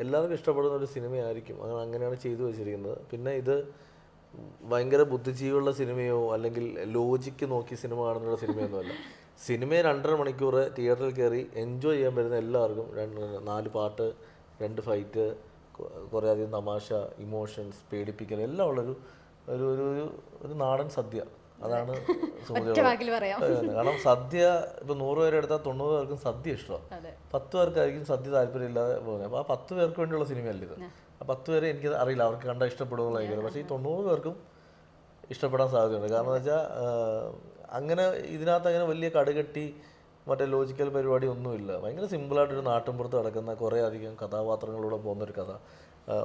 S1: എല്ലാവർക്കും ഇഷ്ടപ്പെടുന്ന ഒരു സിനിമയായിരിക്കും, അങ്ങനെയാണ് ചെയ്തു വെച്ചിരിക്കുന്നത്. പിന്നെ ഇത് ഭയങ്കര ബുദ്ധിജീവിയുള്ള സിനിമയോ അല്ലെങ്കിൽ ലോജിക്ക് നോക്കി സിനിമ കാണുന്നുള്ള സിനിമയൊന്നുമല്ല. സിനിമയെ 2.5 മണിക്കൂർ തിയേറ്ററിൽ കയറി എൻജോയ് ചെയ്യാൻ പറ്റുന്ന എല്ലാവർക്കും 4 പാട്ട്, 2 ഫൈറ്റ്, കുറേ അധികം തമാശ, ഇമോഷൻസ്, പേടിപ്പിക്കൽ എല്ലാം ഉള്ളൊരു ഒരു ഒരു ഒരു- ഒരു നാടൻ സദ്യ, അതാണ് സുമതി
S2: ഒറ്റ വാക്കിൽ പറയാം.
S1: കാരണം സദ്യ ഇപ്പൊ 100 പേരെ എടുത്താൽ 90 പേർക്കും സദ്യ ഇഷ്ടമാണ്,
S2: അതെ.
S1: 10 പേർക്കായിരിക്കും സദ്യ താല്പര്യമില്ലാതെ പോകുന്നത്. അപ്പോൾ ആ 10 പേർക്ക് വേണ്ടിയുള്ള സിനിമയല്ല ഇത്. ആ 10 പേരെ എനിക്ക് അറിയില്ല അവർക്ക് കണ്ടാൽ ഇഷ്ടപ്പെടുമെന്നുള്ളത്, പക്ഷേ ഈ 90 പേർക്കും ഇഷ്ടപ്പെടാൻ സാധ്യതയുണ്ട്. കാരണം എന്ന് വെച്ചാൽ അങ്ങനെ ഇതിനകത്ത് അങ്ങനെ വലിയ കടുകട്ടി മറ്റേ ലോജിക്കൽ പരിപാടി ഒന്നുമില്ല. ഭയങ്കര സിമ്പിളായിട്ടൊരു നാട്ടിൻപുറത്ത് നടക്കുന്ന കുറേ അധികം കഥാപാത്രങ്ങളിലൂടെ പോകുന്നൊരു കഥ.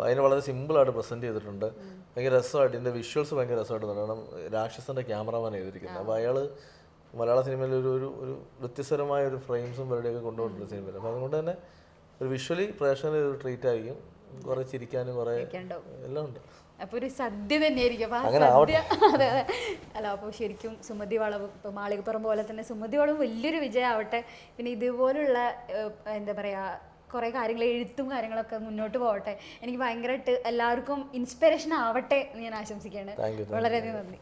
S1: അതിനെ വളരെ സിമ്പിളായിട്ട് പ്രസൻറ്റ് ചെയ്തിട്ടുണ്ട്. ഭയങ്കര രസമായിട്ട് ഇതിൻ്റെ വിഷ്വൽസ് ഭയങ്കര രസമായിട്ട്. കാരണം രാക്ഷസൻ്റെ ക്യാമറമാൻ ചെയ്തിരിക്കുന്നത്. അപ്പോൾ അയാൾ മലയാള സിനിമയിൽ ഒരു വ്യത്യസ്തരമായ ഒരു ഫ്രെയിംസും പരിപാടിയൊക്കെ കൊണ്ടുപോയിട്ടുണ്ട് സിനിമയിൽ. അപ്പോൾ അതുകൊണ്ട് തന്നെ ഒരു വിഷ്വലി പ്രേക്ഷകന് ഒരു ട്രീറ്റ് ആയിരിക്കും. കുറേ ചിരിക്കാനും കുറേ എല്ലാം ഉണ്ട്.
S2: അപ്പൊ ഒരു സദ്യ തന്നെയായിരിക്കും. അപ്പൊ ആ
S1: അങ്ങനെ
S2: സദ്യ അതെ അതെ അല്ല, അപ്പോൾ ശരിക്കും സുമതി വളവ് ഇപ്പൊ മാളികപ്പുറം പോലെ തന്നെ സുമതി വളവ് വലിയൊരു വിജയമാവട്ടെ. പിന്നെ ഇതുപോലുള്ള എന്താ പറയാ കുറേ കാര്യങ്ങൾ, എഴുത്തും കാര്യങ്ങളൊക്കെ മുന്നോട്ട് പോകട്ടെ. എനിക്ക് ഭയങ്കരമായിട്ട് എല്ലാവർക്കും ഇൻസ്പിറേഷൻ ആവട്ടെ എന്ന് ഞാൻ ആശംസിക്കുകയാണ്. വളരെയധികം നന്ദി.